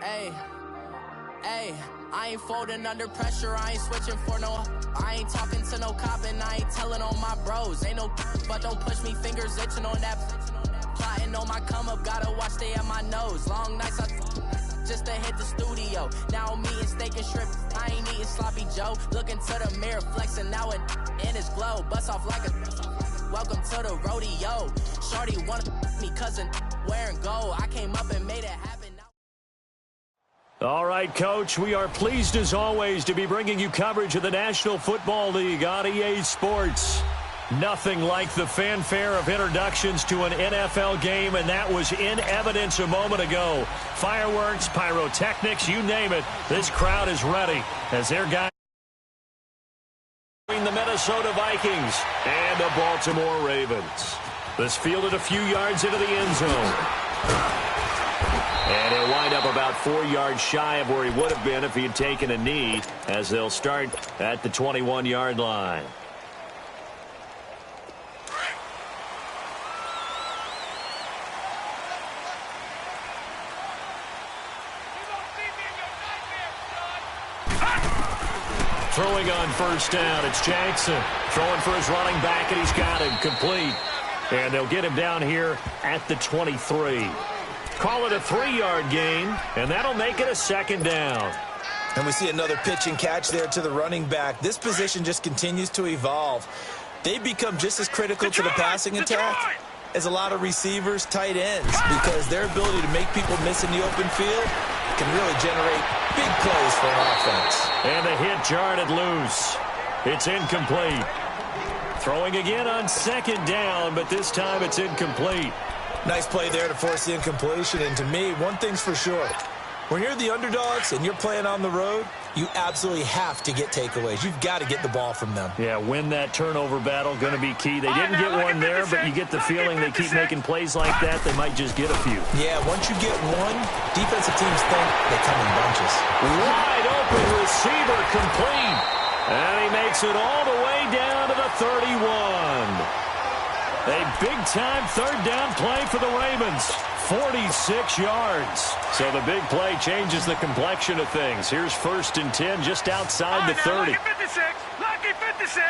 Hey, hey, I ain't folding under pressure, I ain't switching for no. I ain't talking to no cop and I ain't telling on my bros. Ain't no but don't push me, fingers itching on that. Plotting on my come up, gotta watch stay at my nose. Long nights I just to hit the studio. Now I'm eating steak and shrimp, I ain't eating sloppy Joe. Looking to the mirror, flexing now it in his glow. Bust off like a welcome to the rodeo. Shorty wanted me cousin wearing gold. I came up and made it happen. All right, Coach, we are pleased as always to be bringing you coverage of the National Football League on EA Sports. Nothing like the fanfare of introductions to an NFL game, and that was in evidence a moment ago. Fireworks, pyrotechnics, you name it. This crowd is ready as their guy between the Minnesota Vikings and the Baltimore Ravens. This fielded a few yards into the end zone. And he'll wind up about 4 yards shy of where he would have been if he had taken a knee, as they'll start at the 21-yard line. Throwing on first down, it's Jackson. Throwing for his running back, and he's got him complete. And they'll get him down here at the 23. Call it a 3-yard gain, and that'll make it a second down. And we see another pitch and catch there to the running back. This position just continues to evolve. They become just as critical to the passing attack as a lot of receivers, tight ends, because their ability to make people miss in the open field can really generate big plays for an offense. And the hit jarred it loose. It's incomplete. Throwing again on second down, but this time it's incomplete. Nice play there to force the incompletion. And to me, one thing's for sure. When you're the underdogs and you're playing on the road, you absolutely have to get takeaways. You've got to get the ball from them. Yeah, win that turnover battle, going to be key. They didn't get one there, but you get the feeling they keep making plays like that, they might just get a few. Yeah, once you get one, defensive teams think they come in bunches. Wide open receiver complete. And he makes it all the way down to the 31. A big-time third-down play for the Ravens. 46 yards. So the big play changes the complexion of things. Here's 1st and 10 just outside the 30. Lucky 56. Lucky 56.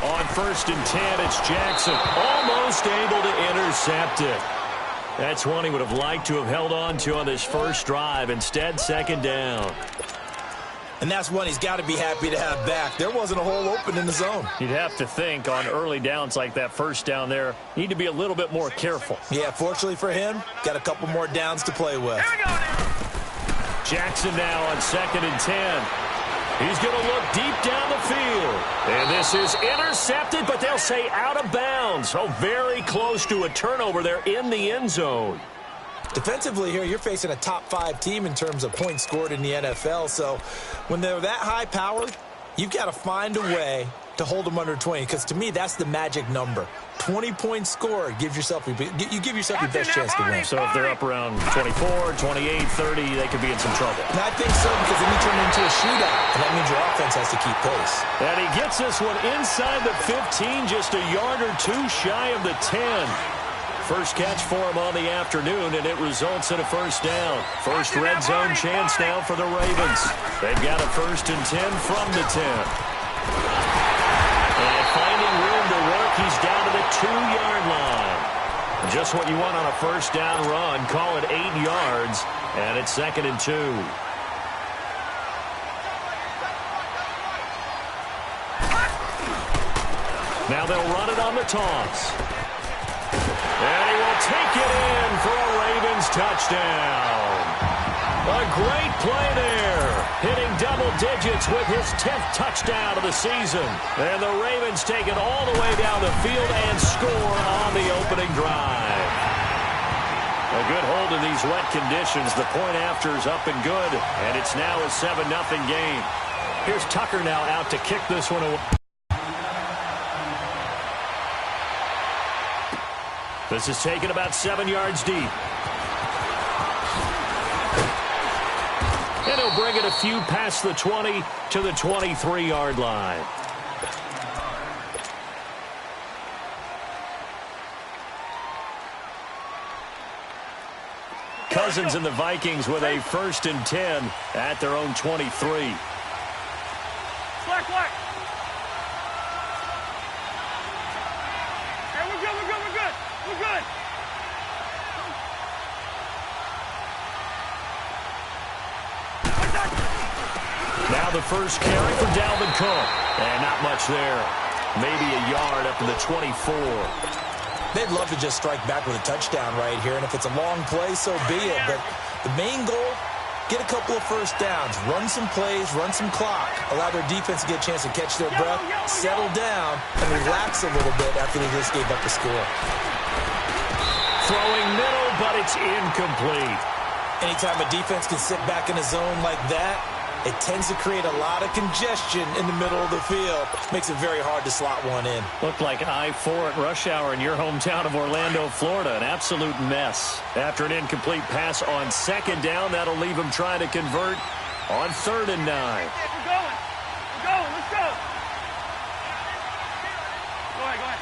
On 1st and 10, it's Jackson. Almost able to intercept it. That's one he would have liked to have held on to on this first drive. Instead, second down. And that's one he's got to be happy to have back. There wasn't a hole open in the zone. You'd have to think on early downs like that first down there, need to be a little bit more careful. Yeah, fortunately for him, got a couple more downs to play with. Here we go now. Jackson now on 2nd and 10. He's going to look deep down the field. And this is intercepted, but they'll say out of bounds. So very close to a turnover there in the end zone. Defensively here, you're facing a top-5 team in terms of points scored in the NFL. So when they're that high-powered, you've got to find a way to hold them under 20. Because to me, that's the magic number. 20 points scored gives yourself you give yourself your best chance to win. So if they're up around 24, 28, 30, they could be in some trouble. And I think so, because then you turn it into a shootout, and that means your offense has to keep pace. And he gets this one inside the 15, just a yard or two shy of the 10. First catch for him on the afternoon, and it results in a first down. First red zone chance now for the Ravens. They've got a 1st and 10 from the 10. And finding room to work, he's down to the 2-yard line. Just what you want on a first down run. Call it 8 yards, and it's 2nd and 2. Now they'll run it on the toss. And he will take it in for a Ravens touchdown. A great play there. Hitting double digits with his 10th touchdown of the season. And the Ravens take it all the way down the field and score on the opening drive. A good hold in these wet conditions. The point after is up and good. And it's now a 7-0 game. Here's Tucker now out to kick this one away. This is taken about 7 yards deep. And he'll bring it a few past the 20 to the 23-yard line. Cousins and the Vikings with a 1st and 10 at their own 23. Black. Hey, we're good. Now the first carry for Dalvin Cook. And not much there. Maybe a yard up to the 24. They'd love to just strike back with a touchdown right here, and if it's a long play, so be it. But the main goal, get a couple of first downs, run some plays, run some clock, allow their defense to get a chance to catch their breath, settle down, and relax a little bit after they just gave up the score. Throwing middle, but it's incomplete. Anytime a defense can sit back in a zone like that, it tends to create a lot of congestion in the middle of the field. Makes it very hard to slot one in. Looked like I-4 at rush hour in your hometown of Orlando, Florida. An absolute mess. After an incomplete pass on 2nd down, that'll leave them trying to convert on 3rd and 9. We're going. Let's go. Go ahead.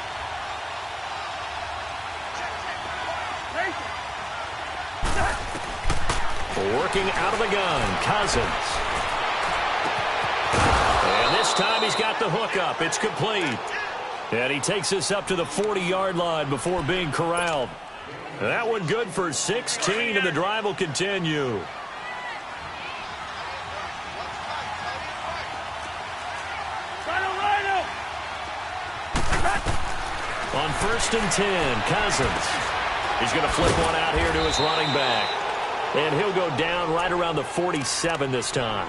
Working out of the gun, Cousins. And this time he's got the hook up. It's complete. And he takes us up to the 40-yard line before being corralled. That one good for 16, and the drive will continue. On 1st and 10, Cousins. He's going to flip one out here to his running back. And he'll go down right around the 47 this time.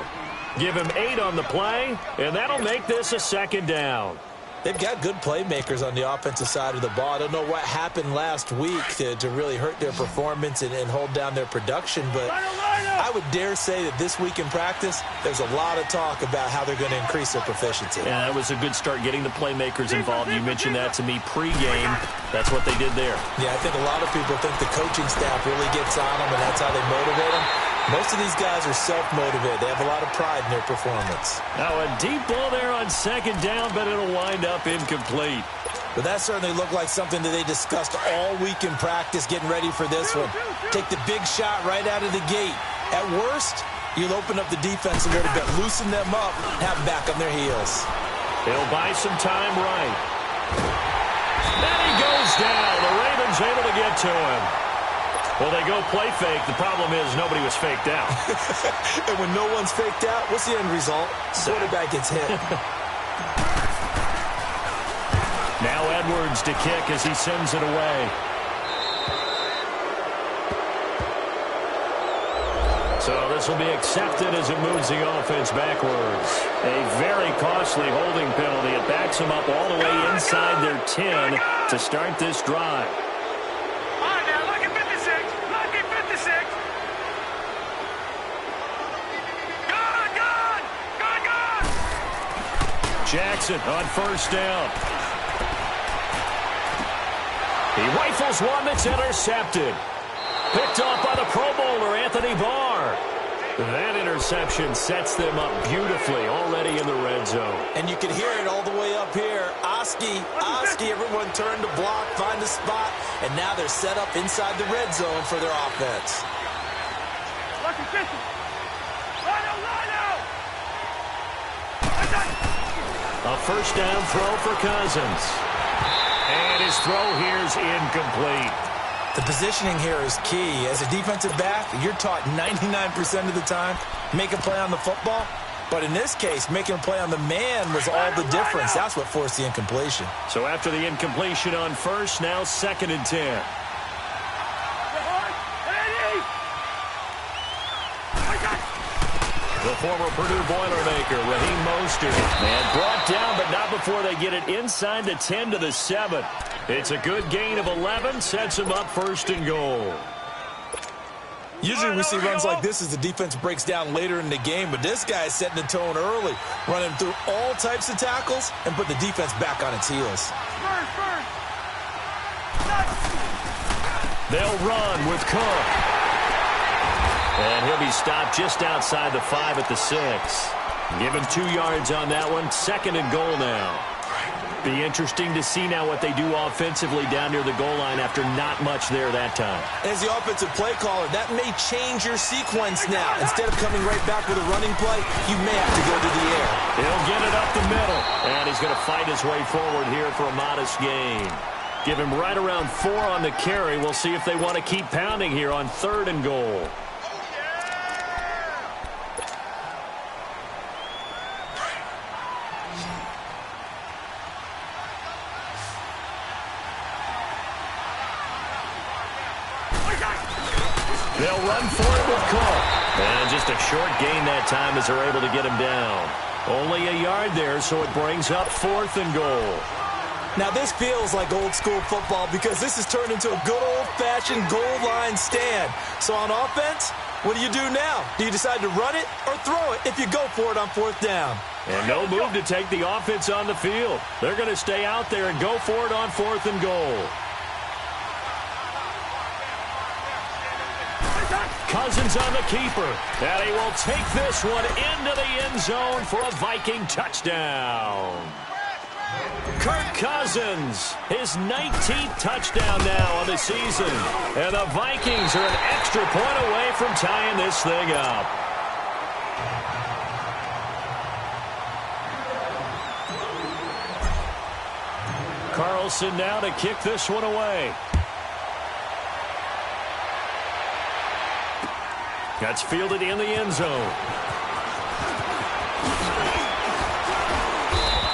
Give him 8 on the play, and that'll make this a 2nd down. They've got good playmakers on the offensive side of the ball. I don't know what happened last week to really hurt their performance and hold down their production, but I would dare say that this week in practice, there's a lot of talk about how they're going to increase their proficiency. Yeah, that was a good start getting the playmakers involved. You mentioned that to me pregame. That's what they did there. Yeah, I think a lot of people think the coaching staff really gets on them, and that's how they motivate them. Most of these guys are self-motivated. They have a lot of pride in their performance. Now a deep ball there on 2nd down, but it'll wind up incomplete. But that certainly looked like something that they discussed all week in practice, getting ready for this one. Take the big shot right out of the gate. At worst, you'll open up the defense a little bit, loosen them up, have them back on their heels. He'll buy some time right. Then he goes down. The Ravens able to get to him. Well, they go play fake. The problem is nobody was faked out. And when no one's faked out, what's the end result? Quarterback gets hit. Now Edwards to kick as he sends it away. So this will be accepted as it moves the offense backwards. A very costly holding penalty. It backs them up all the way inside their 10 to start this drive. Jackson on 1st down. He rifles one that's intercepted. Picked off by the Pro Bowler, Anthony Barr. That interception sets them up beautifully already in the red zone. And you can hear it all the way up here. Oski, everyone turned to block, find a spot, and now they're set up inside the red zone for their offense. A 1st down throw for Cousins. And his throw here's incomplete. The positioning here is key. As a defensive back, you're taught 99% of the time, make a play on the football. But in this case, making a play on the man was all the difference. That's what forced the incompletion. So after the incompletion on 1st, now 2nd and 10. The former Purdue Boilermaker, Raheem Mostert. And brought down, but not before they get it inside the 10 to the 7. It's a good gain of 11, sets them up 1st and goal. Usually we see runs like this as the defense breaks down later in the game, but this guy is setting the tone early, running through all types of tackles and put the defense back on its heels. They'll run with Cook. And he'll be stopped just outside the 5 at the 6. Give him 2 yards on that one. 2nd and goal now. Be interesting to see now what they do offensively down near the goal line after not much there that time. As the offensive play caller, that may change your sequence now. Instead of coming right back with a running play, you may have to go to the air. He'll get it up the middle, and he's going to fight his way forward here for a modest gain. Give him right around 4 on the carry. We'll see if they want to keep pounding here on 3rd and goal. They'll run for it with Cook. And just a short gain that time as they're able to get him down. Only a yard there, so it brings up 4th and goal. Now, this feels like old school football because this has turned into a good old-fashioned goal line stand. So on offense, what do you do now? Do you decide to run it or throw it if you go for it on 4th down? And no move to take the offense on the field. They're going to stay out there and go for it on 4th and goal. Cousins on the keeper, and he will take this one into the end zone for a Viking touchdown. Kirk Cousins, his 19th touchdown now of the season, and the Vikings are an extra point away from tying this thing up. Carlson now to kick this one away. That's fielded in the end zone.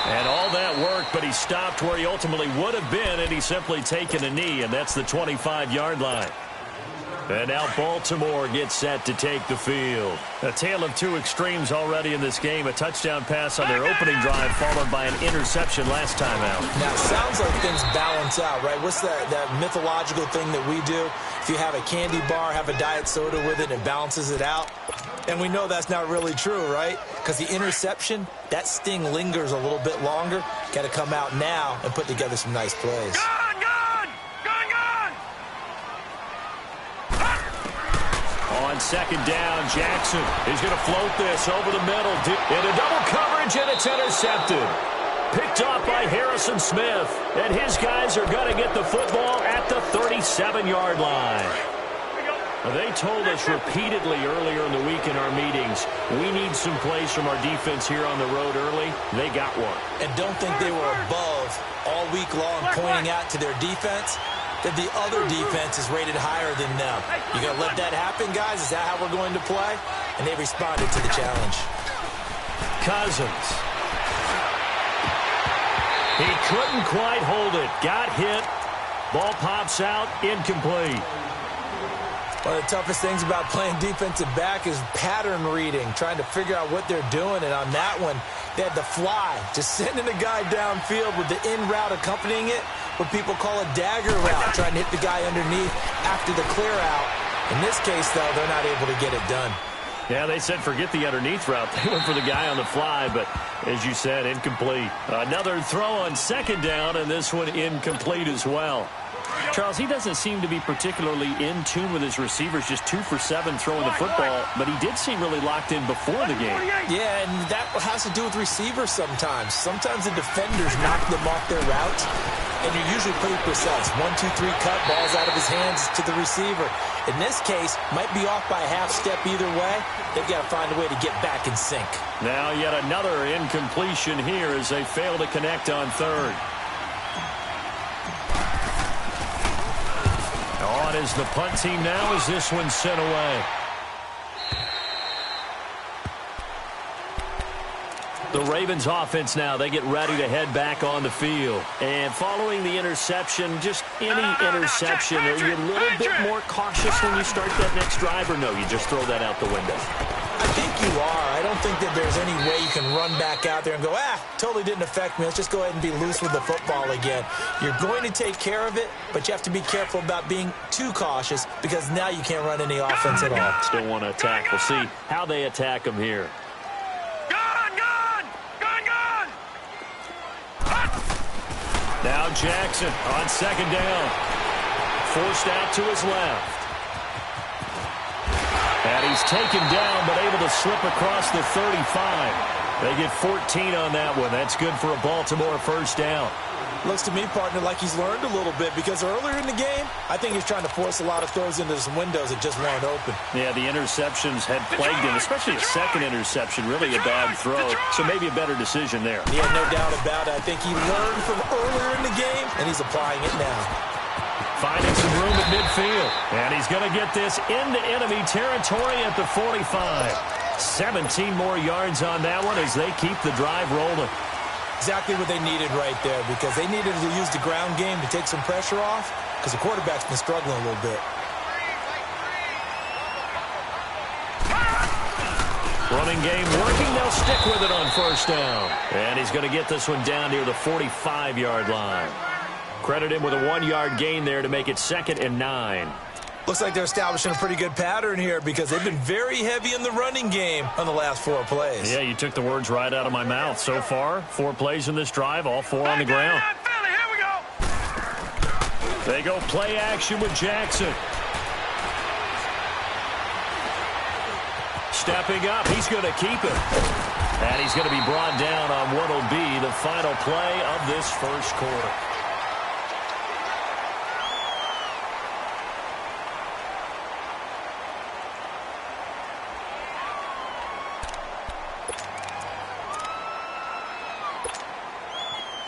And all that work, but he stopped where he ultimately would have been, and he's simply taken a knee, and that's the 25-yard line. And now Baltimore gets set to take the field. A tale of two extremes already in this game. A touchdown pass on their opening drive, followed by an interception last time out. Now, it sounds like things balance out, right? What's that mythological thing that we do? If you have a candy bar, have a diet soda with it, it balances it out. And we know that's not really true, right? Because the interception, that sting lingers a little bit longer. Got to come out now and put together some nice plays. On 2nd down, Jackson is going to float this over the middle into double coverage, and it's intercepted. Picked off by Harrison Smith, and his guys are going to get the football at the 37-yard line. They told us repeatedly earlier in the week in our meetings, we need some plays from our defense here on the road early. They got one. And don't think they were above all week long pointing out to their defense that the other defense is rated higher than them. You going to let that happen, guys? Is that how we're going to play? And they responded to the challenge. Cousins. He couldn't quite hold it. Got hit. Ball pops out. Incomplete. One of the toughest things about playing defensive back is pattern reading, trying to figure out what they're doing. And on that one, they had the fly, just sending the guy downfield with the in route accompanying it, what people call a dagger route, trying to hit the guy underneath after the clear out. In this case, though, they're not able to get it done. Yeah, they said forget the underneath route. They went for the guy on the fly, but as you said, incomplete. Another throw on 2nd down, and this one incomplete as well. Charles, he doesn't seem to be particularly in tune with his receivers, just 2 for 7 throwing the football, but he did seem really locked in before the game. Yeah, and that has to do with receivers sometimes. Sometimes the defenders knock them off their route, and you're usually pretty precise. 1, 2, 3 cut, balls out of his hands to the receiver. In this case, might be off by a half step either way. They've got to find a way to get back in sync. Now yet another incompletion here as they fail to connect on 3rd. On is the punt team now as this one's sent away. The Ravens offense now, they get ready to head back on the field. And following the interception, just any interception, are you a little bit more cautious when you start that next drive, or no, you just throw that out the window? I think you are. I don't think that there's any way you can run back out there and go, totally didn't affect me. Let's just go ahead and be loose with the football again. You're going to take care of it, but you have to be careful about being too cautious because now you can't run any offense at all. Still want to attack. We'll see how they attack them here. Now Jackson on 2nd down. Forced out to his left. And he's taken down, but able to slip across the 35. They get 14 on that one. That's good for a Baltimore first down. Looks to me, partner, like he's learned a little bit because earlier in the game, I think he's trying to force a lot of throws into some windows that just weren't open. Yeah, the interceptions had plagued him, especially a second interception, really a bad throw. So maybe a better decision there. Yeah, no doubt about it. I think he learned from earlier in the game, and he's applying it now. Finding some room at midfield. And he's going to get this into enemy territory at the 45. 17 more yards on that one as they keep the drive rolling. Exactly what they needed right there because they needed to use the ground game to take some pressure off because the quarterback's been struggling a little bit. Running game working. They'll stick with it on first down. And he's going to get this one down near the 45-yard line. Credit him with a 1-yard gain there to make it 2nd and 9. Looks like they're establishing a pretty good pattern here because they've been very heavy in the running game on the last 4 plays. Yeah, you took the words right out of my mouth. So far, 4 plays in this drive, all 4 on the ground. They go play action with Jackson. Stepping up, he's going to keep it. And he's going to be brought down on what will be the final play of this first quarter.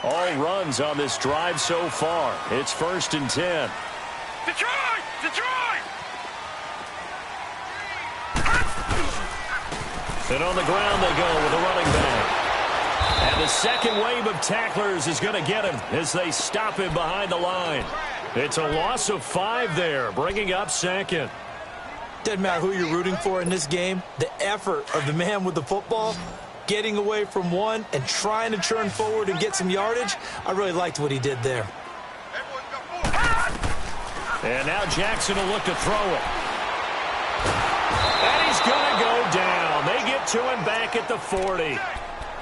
All runs on this drive so far. It's 1st and 10. Detroit! Detroit! And on the ground they go with a running back. And the second wave of tacklers is going to get him as they stop him behind the line. It's a loss of 5 there, bringing up 2nd. Doesn't matter who you're rooting for in this game. The effort of the man with the football, getting away from one and trying to turn forward and get some yardage, I really liked what he did there. And now Jackson will look to throw it. And he's going to go down. They get to him back at the 40.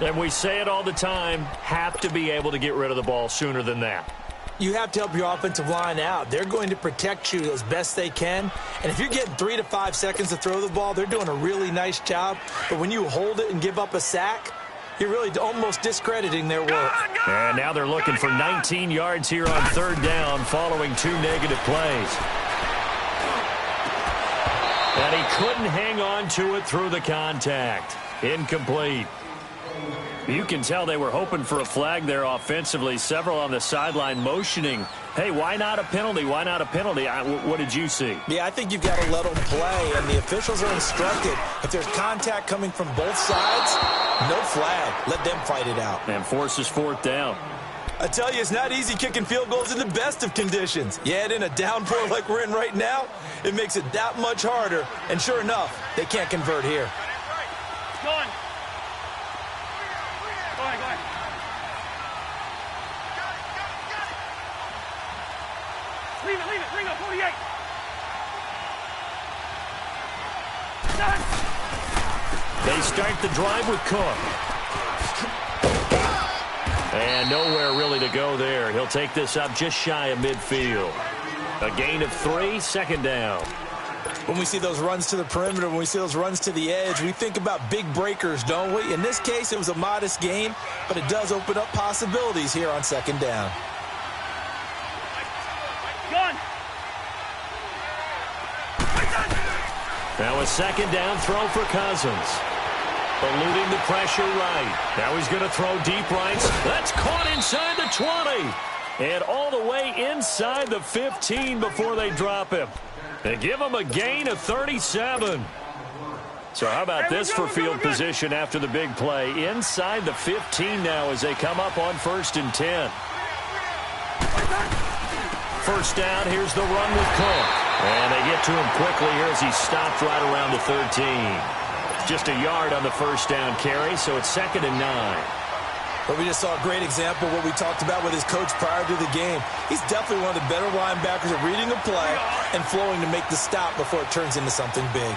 And we say it all the time, have to be able to get rid of the ball sooner than that. You have to help your offensive line out. They're going to protect you as best they can. And if you're getting 3 to 5 seconds to throw the ball, they're doing a really nice job. But when you hold it and give up a sack, you're really almost discrediting their work. And now they're looking for 19 yards here on 3rd down following 2 negative plays. And he couldn't hang on to it through the contact. Incomplete. You can tell they were hoping for a flag there offensively. Several on the sideline motioning, hey, why not a penalty? Why not a penalty? What did you see? Yeah, I think you've got to let them play, and the officials are instructed. If there's contact coming from both sides, no flag. Let them fight it out. And forces 4th down. I tell you, it's not easy kicking field goals in the best of conditions. Yet in a downpour like we're in right now, it makes it that much harder. And sure enough, they can't convert here. Go on. Go ahead, go ahead. Leave it, bring up 48. Done. They start the drive with Cook. And nowhere really to go there. He'll take this up just shy of midfield. A gain of 3, 2nd down. When we see those runs to the perimeter, when we see those runs to the edge, we think about big breakers, don't we? In this case, it was a modest gain, but it does open up possibilities here on 2nd down. Gun. Now a 2nd down throw for Cousins. Eluding the pressure right. Now he's going to throw deep right. That's caught inside the 20. And all the way inside the 15 before they drop him. They give him a gain of 37. So how about this for field position after the big play? Inside the 15 now as they come up on 1st and 10. First down, here's the run with Cook. And they get to him quickly here as he stopped right around the 13. Just a yard on the first down carry, so it's 2nd and 9. But we just saw a great example of what we talked about with his coach prior to the game. He's definitely one of the better linebackers at reading a play and flowing to make the stop before it turns into something big.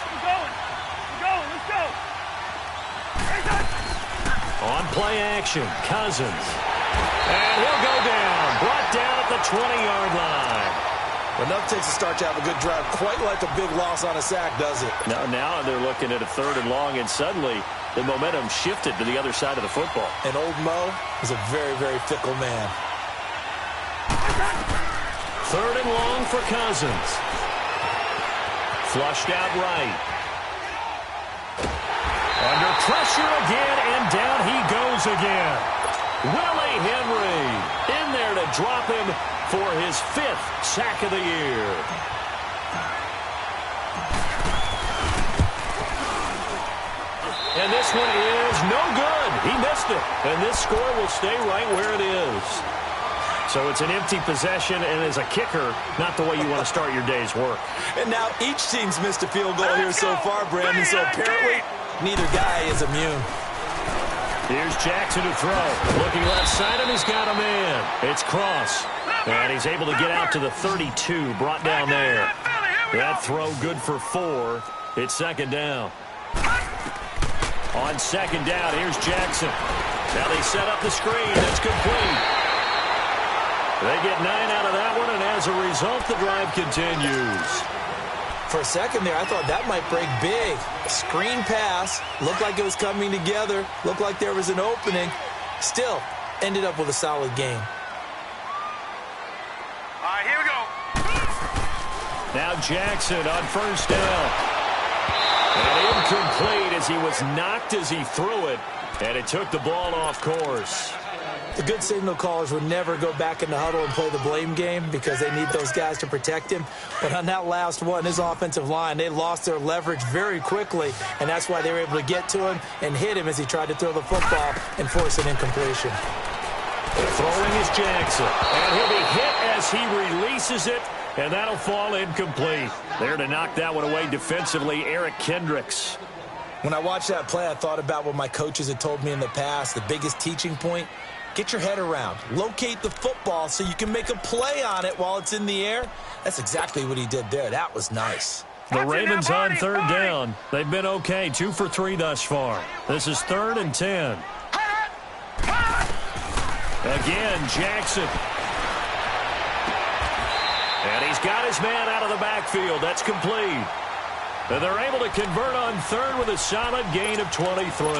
We're going, let's go. On play action, Cousins. And he'll go down. Brought down at the 20-yard line. Well, enough takes to start to have a good drive. Quite like a big loss on a sack, does it? Now they're looking at a 3rd and long, and suddenly the momentum shifted to the other side of the football. And old Mo is a very, very fickle man. 3rd and long for Cousins. Flushed out right. Under pressure again, and down he goes again. Willie Henry in there to drop him for his 5th sack of the year. And this one is no good. He missed it. And this score will stay right where it is. So it's an empty possession, and as a kicker, not the way you want to start your day's work. And now each team's missed a field goal here so far, Brandon, so apparently neither guy is immune. Here's Jackson to throw. Looking left side, and he's got a man. It's Cross. And he's able to get out to the 32, brought down there. That throw good for 4. It's 2nd down. On 2nd down, here's Jackson. Now they set up the screen. That's complete. They get 9 out of that one, and as a result, the drive continues. For a second there, I thought that might break big. A screen pass. Looked like it was coming together. Looked like there was an opening. Still, ended up with a solid game. All right, here we go. Now Jackson on 1st down. And incomplete as he was knocked as he threw it, and it took the ball off course. The good signal callers would never go back in the huddle and play the blame game because they need those guys to protect him. But on that last one, his offensive line, they lost their leverage very quickly, and that's why they were able to get to him and hit him as he tried to throw the football and force an incompletion. Throwing is Jackson, and he'll be hit as he releases it, and that'll fall incomplete. There to knock that one away defensively, Eric Kendricks. When I watched that play, I thought about what my coaches had told me in the past. The biggest teaching point: get your head around. Locate the football so you can make a play on it while it's in the air. That's exactly what he did there. That was nice. The Ravens on 3rd down. They've been okay, 2 for 3 thus far. This is 3rd and 10. Again, Jackson. And he's got his man out of the backfield. That's complete. And they're able to convert on 3rd with a solid gain of 23.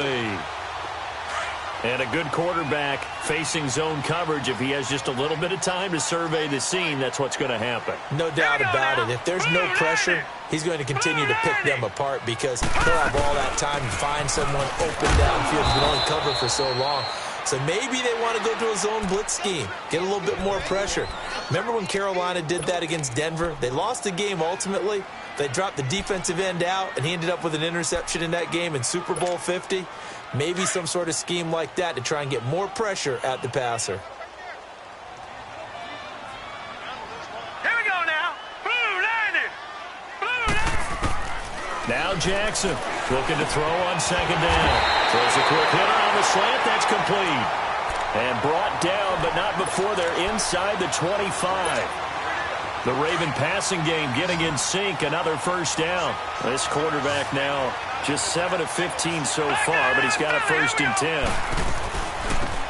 And a good quarterback facing zone coverage. If he has just a little bit of time to survey the scene, that's what's going to happen. No doubt about it. If there's no pressure, he's going to continue to pick them apart because he'll have all that time to find someone open downfield who can only cover for so long. So maybe they want to go to a zone blitz scheme, get a little bit more pressure. Remember when Carolina did that against Denver? They lost the game ultimately. They dropped the defensive end out, and he ended up with an interception in that game in Super Bowl 50. Maybe some sort of scheme like that to try and get more pressure at the passer. Here we go now. Blue Niners. Blue Niners. Now Jackson looking to throw on 2nd down. Throws a quick hitter on the slant. That's complete. And brought down, but not before they're inside the 25. The Raven passing game getting in sync. Another 1st down. This quarterback now just 7 of 15 so far, but he's got a 1st and 10.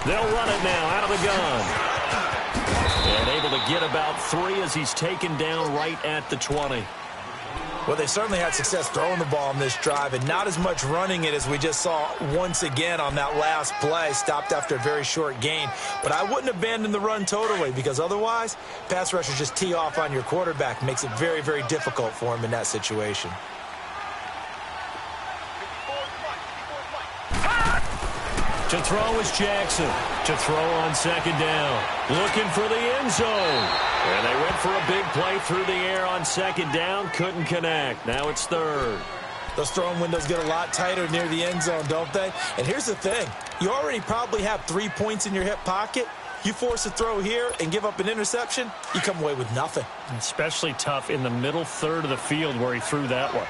They'll run it now out of the gun. And able to get about 3 as he's taken down right at the 20. Well, they certainly had success throwing the ball on this drive and not as much running it as we just saw once again on that last play. Stopped after a very short gain. But I wouldn't abandon the run totally because otherwise, pass rushers just tee off on your quarterback. Makes it very, very difficult for him in that situation. To throw is Jackson. To throw on 2nd down. Looking for the end zone. And they went for a big play through the air on 2nd down. Couldn't connect. Now it's 3rd. Those throwing windows get a lot tighter near the end zone, don't they? And here's the thing. You already probably have 3 points in your hip pocket. You force a throw here and give up an interception, you come away with nothing. Especially tough in the middle 3rd of the field where he threw that one.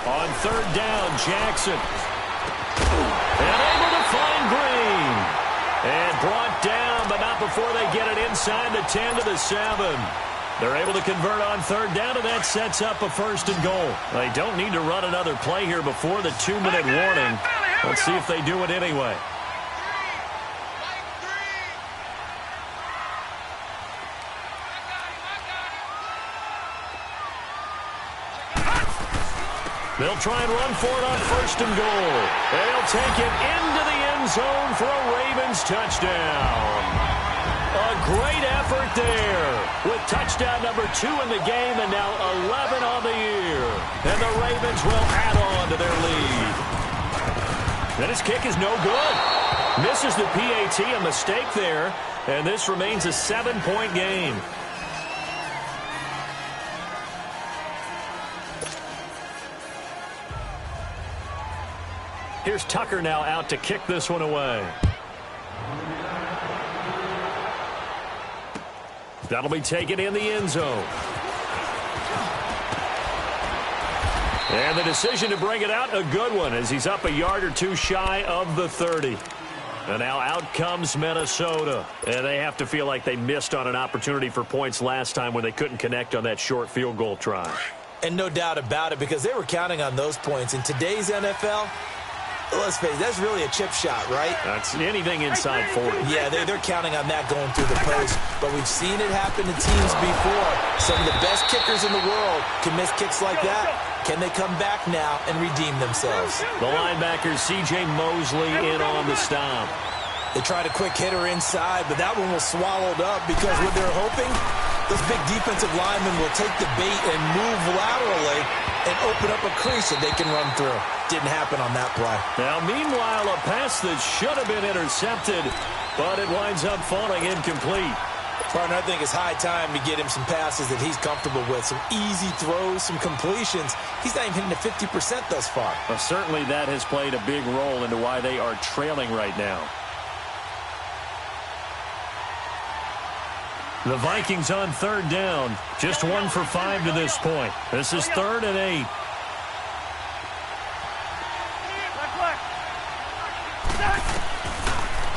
On 3rd down, Jackson. And able to find Green. And brought down, but not before they get it inside the 10 to the 7. They're able to convert on 3rd down, and that sets up a 1st and goal. They don't need to run another play here before the 2-minute warning. Let's see if they do it anyway. They'll try and run for it on 1st and goal. They'll take it into the end zone for a Ravens touchdown. A great effort there with touchdown number 2 in the game and now 11 on the year. And the Ravens will add on to their lead. And his kick is no good. Misses the PAT, a mistake there. And this remains a 7-point game. Here's Tucker now out to kick this one away. That'll be taken in the end zone. And the decision to bring it out, a good one, as he's up a yard or two shy of the 30. And now out comes Minnesota. And they have to feel like they missed on an opportunity for points last time when they couldn't connect on that short field goal try. And no doubt about it, because they were counting on those points. In today's NFL, let's face it, that's really a chip shot, right? That's anything inside 40. Yeah, they're counting on that going through the post. But we've seen it happen to teams before. Some of the best kickers in the world can miss kicks like that. Can they come back now and redeem themselves? The linebacker, C.J. Mosley, in on the stop. They tried a quick hitter inside, but that one was swallowed up because what they're hoping, those big defensive linemen will take the bait and move laterally and open up a crease that they can run through. Didn't happen on that play. Now, meanwhile, a pass that should have been intercepted, but it winds up falling incomplete. Partner, I think it's high time to get him some passes that he's comfortable with, some easy throws, some completions. He's not even hitting the 50% thus far. Well, certainly that has played a big role into why they are trailing right now. The Vikings on 3rd down, just 1 for 5 to this point. This is 3rd and 8.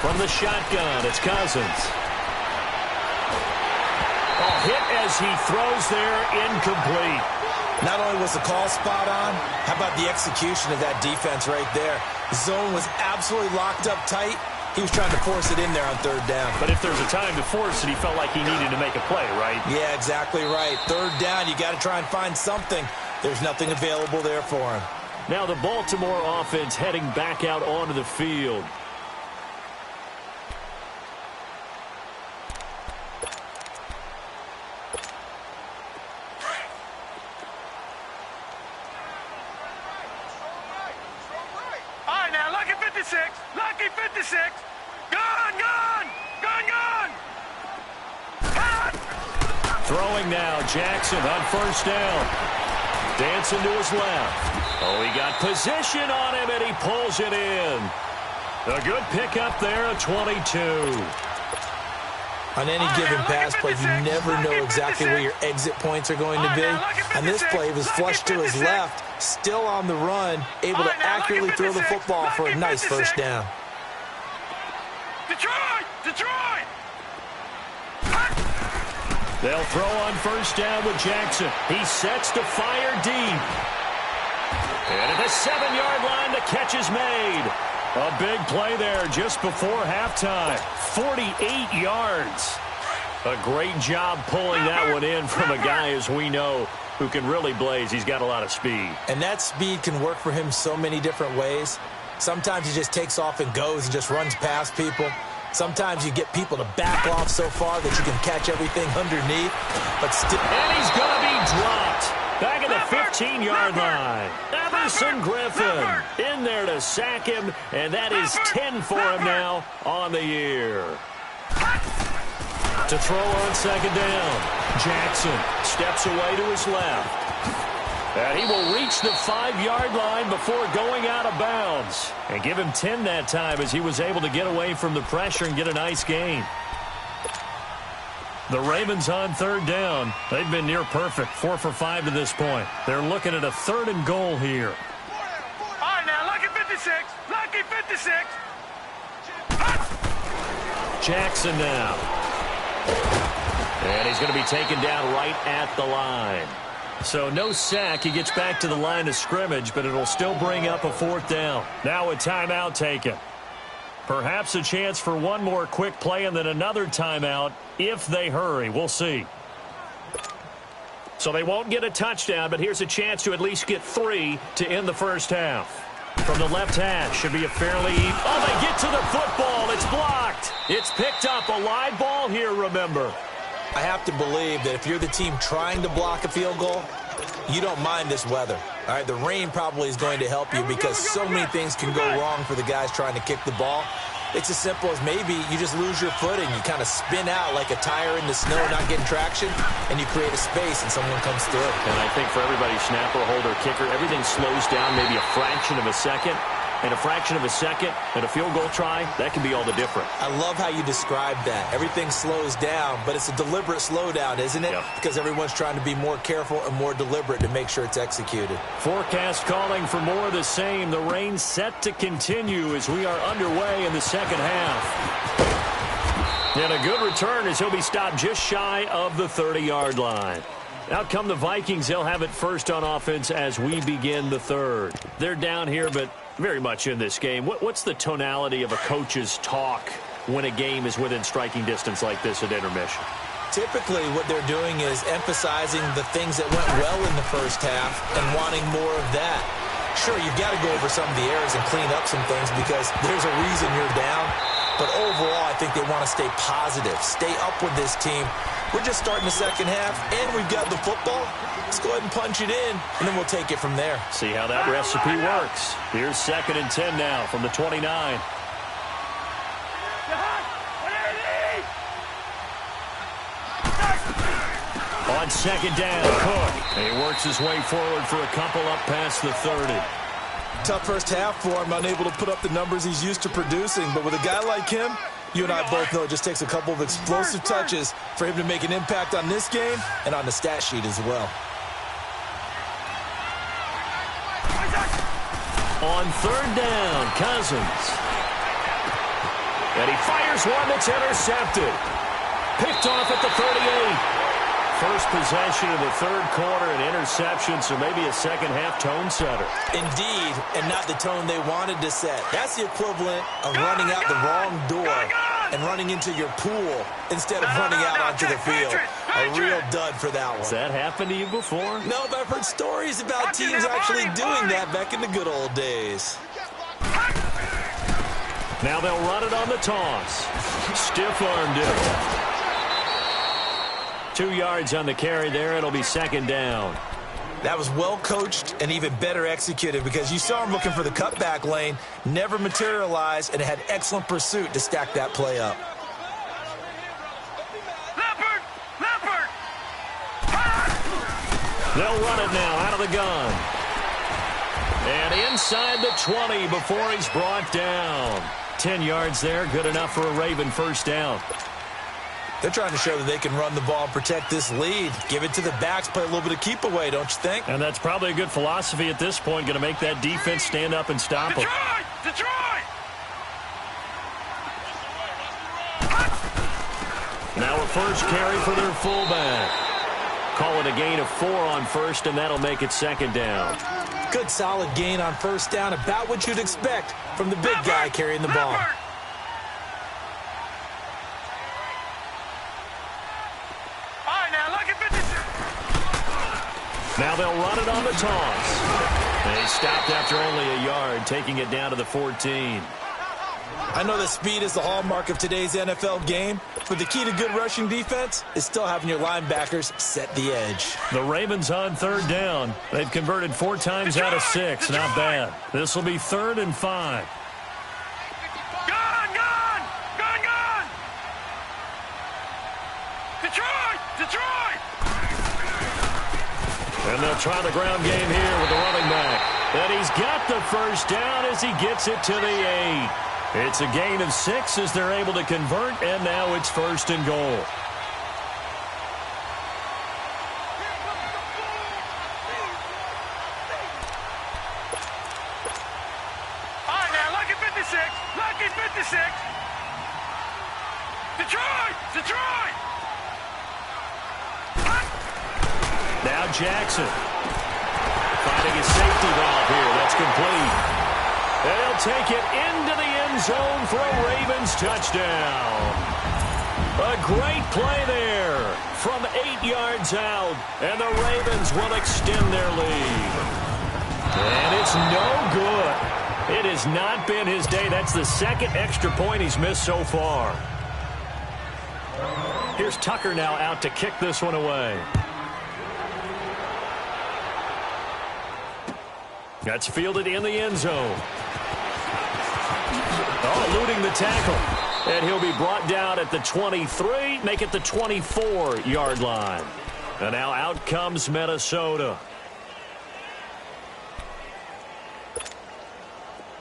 From the shotgun, it's Cousins. Hit as he throws there, incomplete. Not only was the call spot on, how about the execution of that defense right there? The zone was absolutely locked up tight. He was trying to force it in there on 3rd down. But if there's a time to force it, he felt like he needed to make a play, right? Yeah, exactly right. 3rd down, you got to try and find something. There's nothing available there for him. Now the Baltimore offense heading back out onto the field. Lucky 56. Gone. Throwing now, Jackson on 1st down. Dancing to his left. Oh, he got position on him, and he pulls it in. A good pickup there at 22. On any given pass play, you never know exactly where your exit points are going to be. And this play was flushed to his left, still on the run, able to accurately throw the football for a nice 1st down. Detroit! They'll throw on 1st down with Jackson. He sets to fire deep. And at the 7-yard line, the catch is made. A big play there just before halftime. 48 yards. A great job pulling that one in from a guy, as we know, who can really blaze. He's got a lot of speed. And that speed can work for him so many different ways. Sometimes he just takes off and goes and just runs past people. Sometimes you get people to back off so far that you can catch everything underneath. But still, and he's going to be dropped. Back at the 15-yard line. Everson Griffin in there to sack him, and that is 10 for him now on the year. To throw on 2nd down. Jackson steps away to his left. And he will reach the 5-yard line before going out of bounds. And give him 10 that time as he was able to get away from the pressure and get a nice gain. The Ravens on 3rd down. They've been near perfect, 4 for 5 to this point. They're looking at a 3rd and goal here. All right, now, lucky 56. Lucky 56. Jackson now. And he's going to be taken down right at the line. So no sack. He gets back to the line of scrimmage, but it'll still bring up a 4th down. Now a timeout taken. Perhaps a chance for one more quick play and then another timeout if they hurry. We'll see. So they won't get a touchdown, but here's a chance to at least get 3 to end the first half. From the left hash, should be a fairly... Oh, they get to the football. It's blocked. It's picked up. A live ball here, remember. I have to believe that if you're the team trying to block a field goal, you don't mind this weather. All right, the rain probably is going to help you because so many things can go wrong for the guys trying to kick the ball. It's as simple as maybe you just lose your footing. You kind of spin out like a tire in the snow, not getting traction, and you create a space and someone comes through. And I think for everybody, snapper, holder, kicker, everything slows down maybe a fraction of a second. And a fraction of a second and a field goal try, that can be all the difference. I love how you describe that. Everything slows down, but it's a deliberate slowdown, isn't it? Yep. Because everyone's trying to be more careful and more deliberate to make sure it's executed. Forecast calling for more of the same. The rain set to continue as we are underway in the second half. And a good return as he'll be stopped just shy of the 30-yard line. Out come the Vikings. They'll have it first on offense as we begin the third. They're down here, but very much in this game. What's the tonality of a coach's talk when a game is within striking distance like this at intermission? Typically, what they're doing is emphasizing the things that went well in the first half and wanting more of that. Sure, you've got to go over some of the errors and clean up some things because there's a reason you're down. But overall, I think they want to stay positive, stay up with this team. We're just starting the second half, and we've got the football. Let's go ahead and punch it in, and then we'll take it from there. See how that recipe works. Here's 2nd and 10 now from the 29. On 2nd down, Cook. And he works his way forward for a couple up past the 30. Tough first half for him, unable to put up the numbers he's used to producing. But with a guy like him, you and I both know it just takes a couple of explosive touches for him to make an impact on this game and on the stat sheet as well. On 3rd down, Cousins. And he fires one that's intercepted. Picked off at the 38. First possession of the third quarter, an interception, so maybe a second-half tone setter. Indeed, and not the tone they wanted to set. That's the equivalent of running out the wrong door and running into your pool instead of running out onto the field. A real dud for that one. Has that happened to you before? No, but I've heard stories about teams actually doing that back in the good old days. Now they'll run it on the toss. Stiff-armed it. 2 yards on the carry there. It'll be 2nd down. That was well coached and even better executed because you saw him looking for the cutback lane, never materialized, and had excellent pursuit to stack that play up. Leopard! They'll run it now out of the gun. And inside the 20 before he's brought down. 10 yards there, good enough for a Raven first down. They're trying to show that they can run the ball and protect this lead. Give it to the backs, play a little bit of keep away, don't you think? And that's probably a good philosophy at this point, going to make that defense stand up and stop them. Detroit! Now a first carry for their fullback. Call it a gain of 4 on first, and that'll make it 2nd down. Good solid gain on first down, about what you'd expect from the big guy carrying the ball. Now they'll run it on the toss. They stopped after only a yard, taking it down to the 14. I know that speed is the hallmark of today's NFL game, but the key to good rushing defense is still having your linebackers set the edge. The Ravens on 3rd down. They've converted 4 times out of 6. Not bad. This will be 3rd and 5. Gone! Detroit! And they'll try the ground game here with the running back. And he's got the first down as he gets it to the 8. It's a gain of 6 as they're able to convert, and now it's 1st and goal. All right, now, lucky 56. Detroit! Now Jackson finding his safety valve here. That's complete. And he'll take it into the end zone for a Ravens touchdown. A great play there from 8 yards out, and the Ravens will extend their lead. And it's no good. It has not been his day. That's the second extra point he's missed so far. Here's Tucker now out to kick this one away. That's fielded in the end zone. Oh, eluding the tackle. And he'll be brought down at the 23, make it the 24-yard line. And now out comes Minnesota.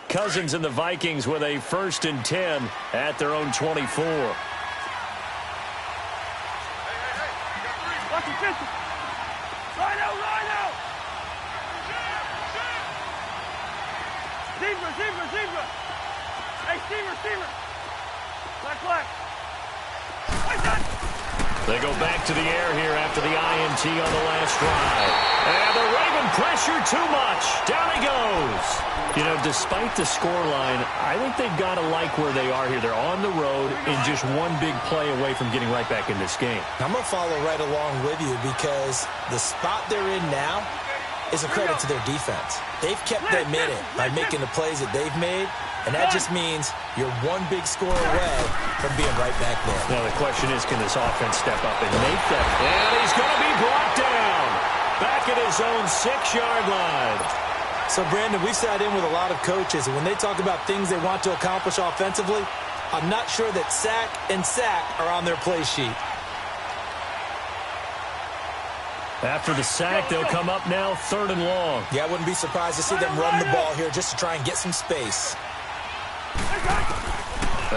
Cousins and the Vikings with a 1st and 10 at their own 24. Receiver. Hey, receiver. Black. They go back to the air here after the INT on the last drive. And the Raven pressure too much. Down he goes. You know, despite the scoreline, I think they've got to like where they are here. They're on the road and just one big play away from getting right back in this game. I'm going to follow right along with you because the spot they're in now is a credit to their defense. They've kept them in it by making the plays that they've made, and that just means you're one big score away from being right back there. Now the question is, can this offense step up and make that? And he's going to be brought down back at his own 6-yard line. So, Brandon, we've sat in with a lot of coaches, and when they talk about things they want to accomplish offensively, I'm not sure that sack and sack are on their play sheet. After the sack, they'll come up now 3rd and long. Yeah, I wouldn't be surprised to see them run the ball here just to try and get some space.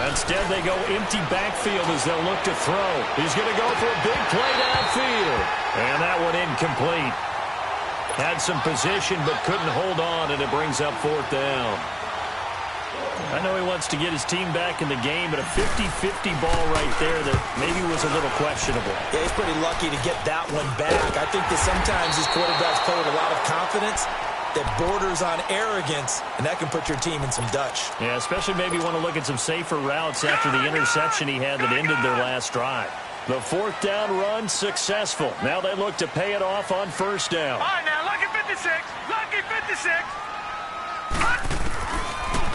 Instead, they go empty backfield as they'll look to throw. He's going to go for a big play downfield. And that one incomplete. Had some position but couldn't hold on, and it brings up 4th down. I know he wants to get his team back in the game, but a 50-50 ball right there that maybe was a little questionable. Yeah, he's pretty lucky to get that one back. I think that sometimes these quarterbacks play with a lot of confidence that borders on arrogance, and that can put your team in some Dutch. Yeah, especially maybe want to look at some safer routes after the interception he had that ended their last drive. The 4th down run successful. Now they look to pay it off on 1st down. All right, now, lucky 56. Lucky 56.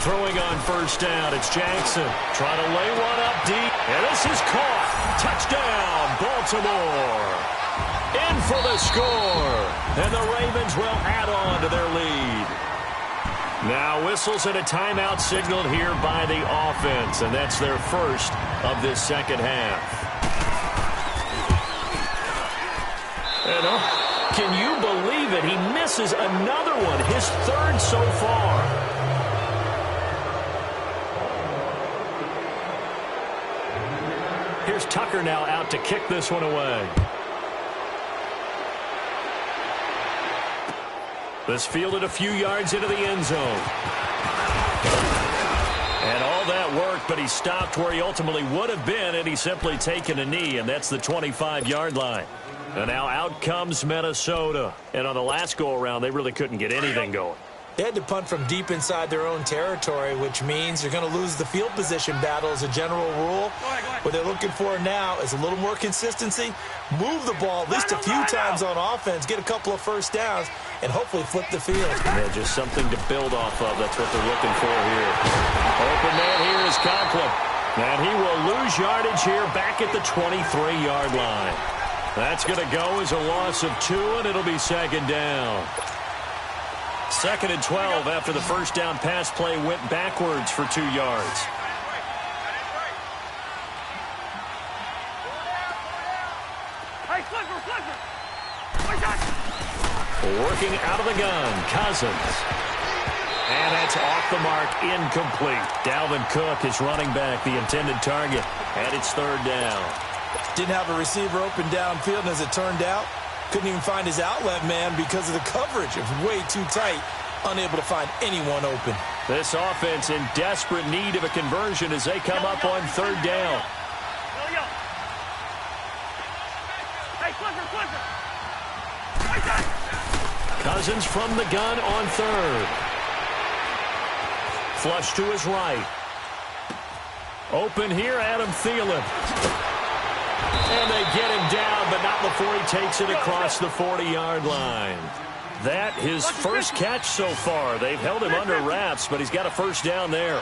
Throwing on 1st down, it's Jackson. Trying to lay one up deep. And this is caught. Touchdown, Baltimore. In for the score. And the Ravens will add on to their lead. Now whistles and a timeout signaled here by the offense. And that's their first of this second half. And can you believe it? He misses another one, his 3rd so far. Here's Tucker now out to kick this one away. This fielded a few yards into the end zone. And all that worked, but he stopped where he ultimately would have been, and he's simply taken a knee, and that's the 25-yard line. And now out comes Minnesota. And on the last go-around, they really couldn't get anything going. They had to punt from deep inside their own territory, which means you're going to lose the field position battle as a general rule. What they're looking for now is a little more consistency, move the ball at least a few times on offense, get a couple of 1st downs, and hopefully flip the field. Yeah, just something to build off of. That's what they're looking for here. Open man here is Conklin. And he will lose yardage here back at the 23-yard line. That's going to go as a loss of 2, and it'll be 2nd down. 2nd and 12 after the 1st down pass play went backwards for 2 yards. Hey, Working out of the gun, Cousins. And that's off the mark, incomplete. Dalvin Cook is running back, the intended target, and it's 3rd down. Didn't have a receiver open downfield, and as it turned out, couldn't even find his outlet man because of the coverage. It was way too tight, unable to find anyone open. This offense in desperate need of a conversion as they come up on 3rd down. Cousins from the gun on 3rd. Flush to his right. Open here, Adam Thielen. And they get him down, but not before he takes it across the 40-yard line. That his first catch so far. They've held him under wraps, but he's got a first down there.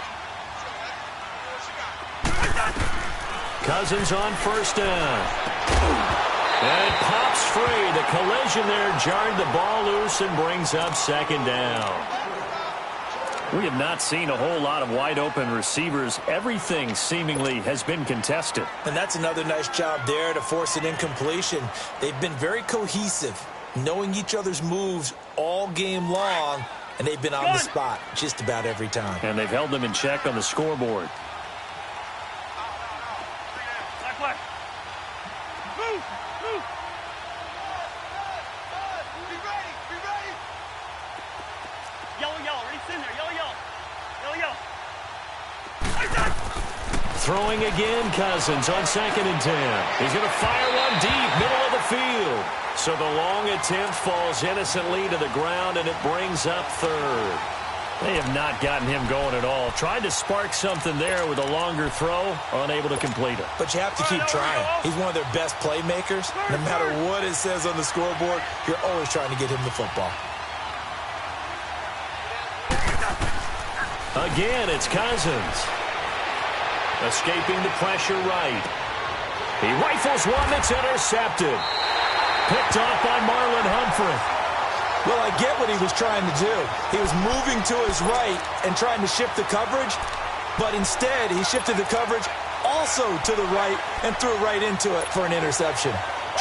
Cousins on first down. And it pops free. The collision there jarred the ball loose and brings up second down. We have not seen a whole lot of wide-open receivers. Everything seemingly has been contested. And that's another nice job there to force an incompletion. They've been very cohesive, knowing each other's moves all game long, and they've been on the spot just about every time. And they've held them in check on the scoreboard. Throwing again, Cousins on 2nd and 10. He's going to fire one deep, middle of the field. So the long attempt falls innocently to the ground, and it brings up 3rd. They have not gotten him going at all. Tried to spark something there with a longer throw, unable to complete it. But you have to keep trying. He's one of their best playmakers. No matter what it says on the scoreboard, you're always trying to get him the football. Again, it's Cousins. Escaping the pressure right. He rifles one that's intercepted. Picked off by Marlon Humphrey. Well, I get what he was trying to do. He was moving to his right and trying to shift the coverage, but instead he shifted the coverage also to the right and threw right into it for an interception.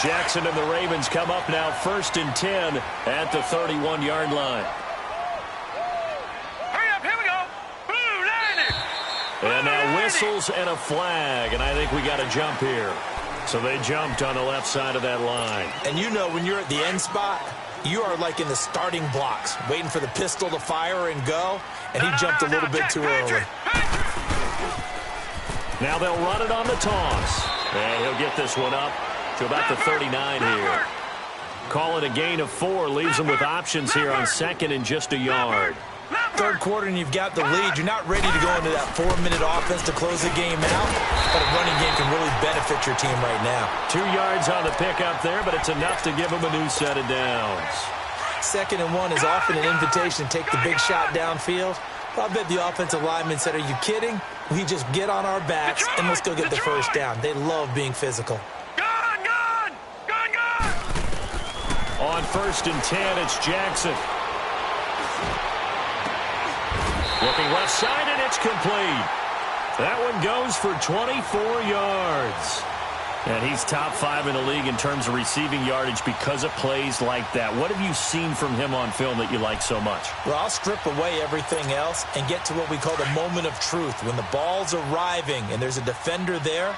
Jackson and the Ravens come up now 1st and 10 at the 31-yard line. And now whistles and a flag, and I think we got a jump here. So they jumped on the left side of that line. And you know when you're at the end spot, you are like in the starting blocks, waiting for the pistol to fire and go, and he jumped a little bit too early. Now they'll run it on the toss. And he'll get this one up to about the 39 here. Call it a gain of 4, leaves them with options here on 2nd and just a yard. 3rd quarter and you've got the lead. You're not ready to go into that 4-minute offense to close the game out, but a running game can really benefit your team right now. 2 yards on the pickup there, but it's enough to give them a new set of downs. 2nd and 1 is often an invitation to take the big shot downfield. But I bet the offensive lineman said, are you kidding? We just get on our backs and let's go get the first down. They love being physical. On 1st and 10, it's Jackson. Looking left side, and it's complete. That one goes for 24 yards. And he's top 5 in the league in terms of receiving yardage because of plays like that. What have you seen from him on film that you like so much? Well, I'll strip away everything else and get to what we call the moment of truth. When the ball's arriving and there's a defender there,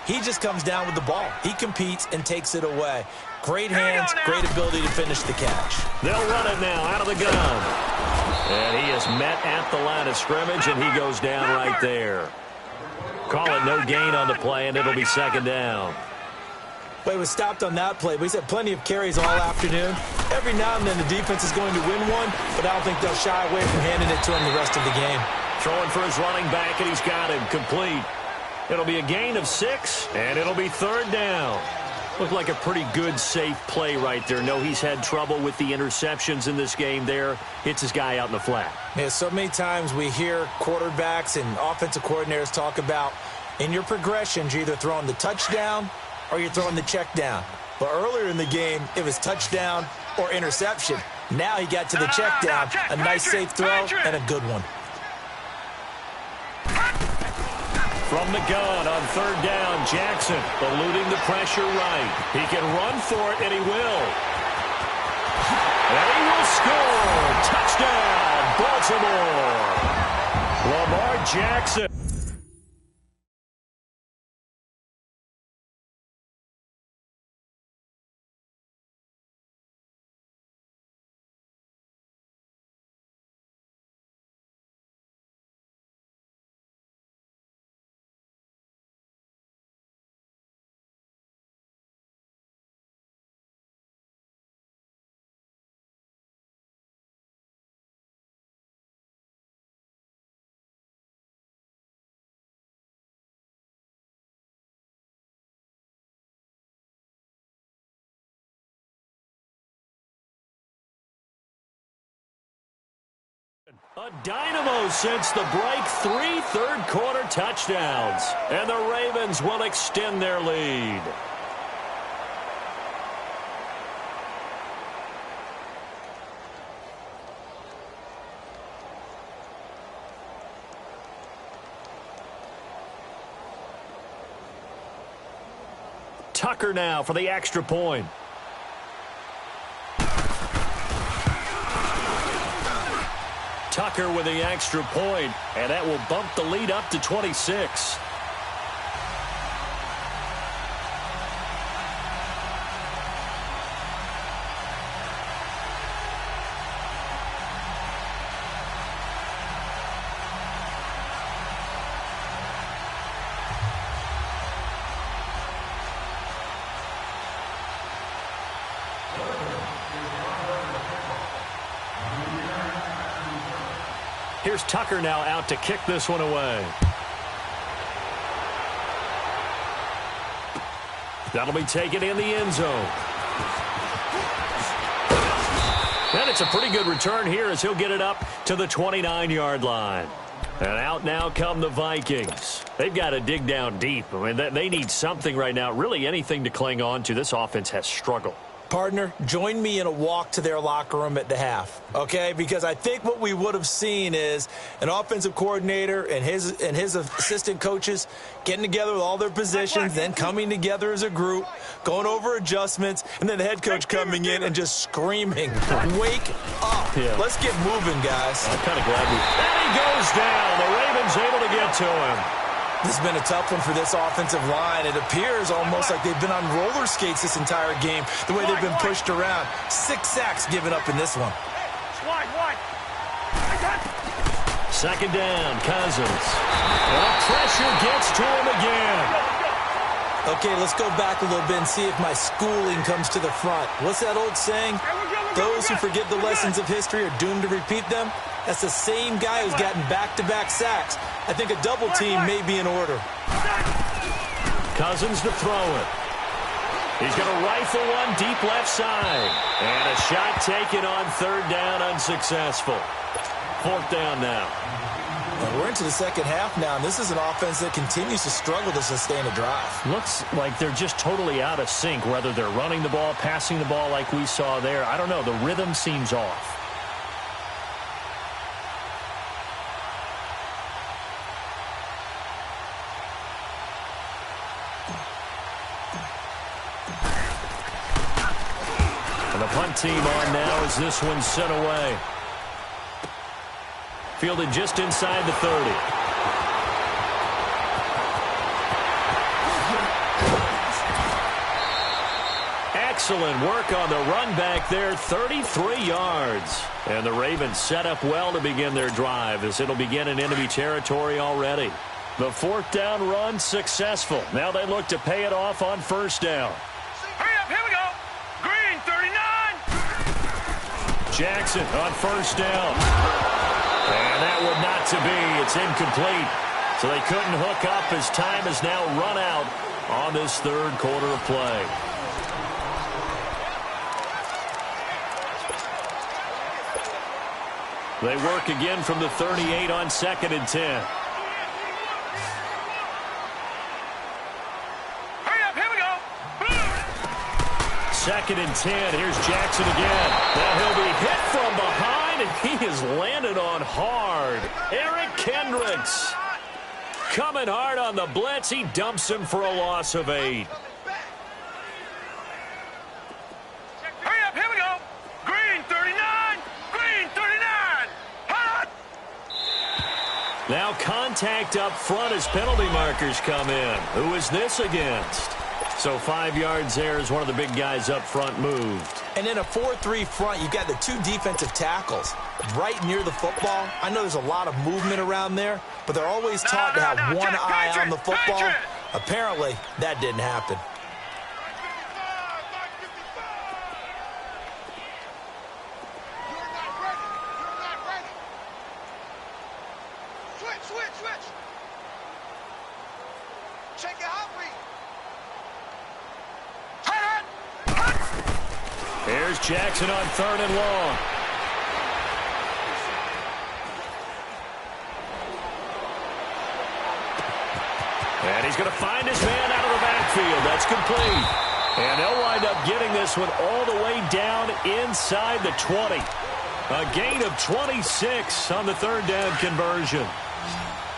he just comes down with the ball. He competes and takes it away. Great hands, great ability to finish the catch. They'll run it now out of the gun. And he is met at the line of scrimmage, and he goes down right there. Call it no gain on the play, and it'll be 2nd down. Well, he was stopped on that play, but he's had plenty of carries all afternoon. Every now and then the defense is going to win one, but I don't think they'll shy away from handing it to him the rest of the game. Throwing for his running back, and he's got him complete. It'll be a gain of 6, and it'll be 3rd down. Looked like a pretty good, safe play right there. No, he's had trouble with the interceptions in this game there. Hits his guy out in the flat. Yeah, so many times we hear quarterbacks and offensive coordinators talk about in your progressions, you're either throwing the touchdown or you're throwing the check down. But earlier in the game, it was touchdown or interception. Now he got to the check down, a nice safe throw and a good one. From the gun on 3rd down, Jackson eluding the pressure right. He can run for it, and he will. And he will score. Touchdown, Baltimore. Lamar Jackson. A dynamo since the break, 3 third-quarter touchdowns. And the Ravens will extend their lead. Tucker now for the extra point. Tucker with the extra point, and that will bump the lead up to 26. Here's Tucker now out to kick this one away. That'll be taken in the end zone. And it's a pretty good return here as he'll get it up to the 29-yard line. And out now come the Vikings. They've got to dig down deep. I mean, they need something right now, really anything to cling on to. This offense has struggled. Partner, join me in a walk to their locker room at the half, okay? Because I think what we would have seen is an offensive coordinator and his assistant coaches getting together with all their positions, then coming together as a group, going over adjustments, and then the head coach coming in and just screaming, wake up. Yeah. Let's get moving, guys. I'm kind of glad And he goes down. The Ravens able to get to him. This has been a tough one for this offensive line. It appears almost like they've been on roller skates this entire game, the way they've been pushed around. 6 sacks given up in this one. Second down, Cousins. And pressure gets to him again. Okay, let's go back a little bit and see if my schooling comes to the front. What's that old saying? Those who forget the lessons of history are doomed to repeat them. That's the same guy who's gotten back-to-back sacks. I think a double team may be in order. Cousins to throw it. He's going to rifle one deep left side. And a shot taken on third down, unsuccessful. Fourth down now. Well, we're into the second half now, and this is an offense that continues to struggle to sustain a drive. Looks like they're just totally out of sync, whether they're running the ball, passing the ball like we saw there. I don't know. The rhythm seems off. And the punt team on now as this one's sent away. Fielded just inside the 30. Excellent work on the run back there, 33 yards. And the Ravens set up well to begin their drive as it'll begin in enemy territory already. The fourth down run successful. Now they look to pay it off on first down. Hurry up, here we go. Green, 39. Jackson on first down. And that would not to be. It's incomplete. So they couldn't hook up as time has now run out on this third quarter of play. They work again from the 38 on 2nd and 10. Hurry up, here we go. 2nd and 10. Here's Jackson again. Now he'll be hit from behind, and he is landed on hard. Eric Kendricks coming hard on the blitz. He dumps him for a loss of 8. Hurry up, here we go. Green, 39. Green, 39. Hot. Now contact up front as penalty markers come in. Who is this against? So 5 yards there as one of the big guys up front moved. And in a 4-3 front, you've got the 2 defensive tackles right near the football. I know there's a lot of movement around there, but they're always taught to have one eye on the football. Apparently, that didn't happen. Switch. Check it out, please. Here's Jackson on 3rd and long. And he's going to find his man out of the backfield. That's complete. And they'll wind up getting this one all the way down inside the 20. A gain of 26 on the third down conversion.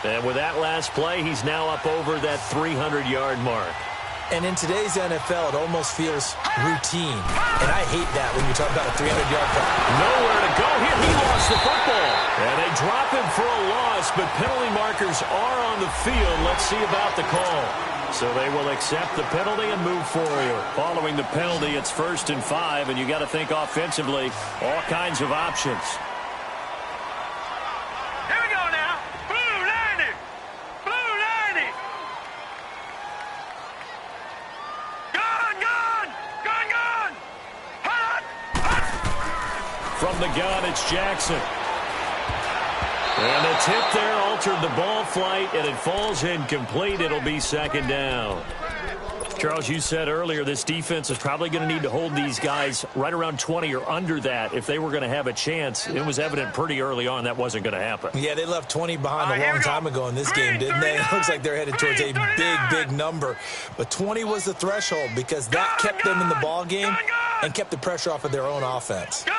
And with that last play, he's now up over that 300-yard mark. And in today's NFL, it almost feels routine. And I hate that when you talk about a 300-yard play. Nowhere to go here. He lost the football. And they drop him for a loss, but penalty markers are on the field. Let's see about the call. So they will accept the penalty and move forward. Following the penalty, it's 1st and 5, and you got to think offensively, all kinds of options. Here we go now. Blue 90. Blue 90. Gun. Hot. From the gun, it's Jackson. And the tip there altered the ball flight, and it falls incomplete. It'll be 2nd down. Charles, you said earlier this defense is probably going to need to hold these guys right around 20 or under that if they were going to have a chance. It was evident pretty early on that wasn't going to happen. Yeah, they left 20 behind a long time ago in this game, didn't they? It looks like they're headed towards a big number. But 20 was the threshold because that kept them in the ball game and kept the pressure off of their own offense. Gun.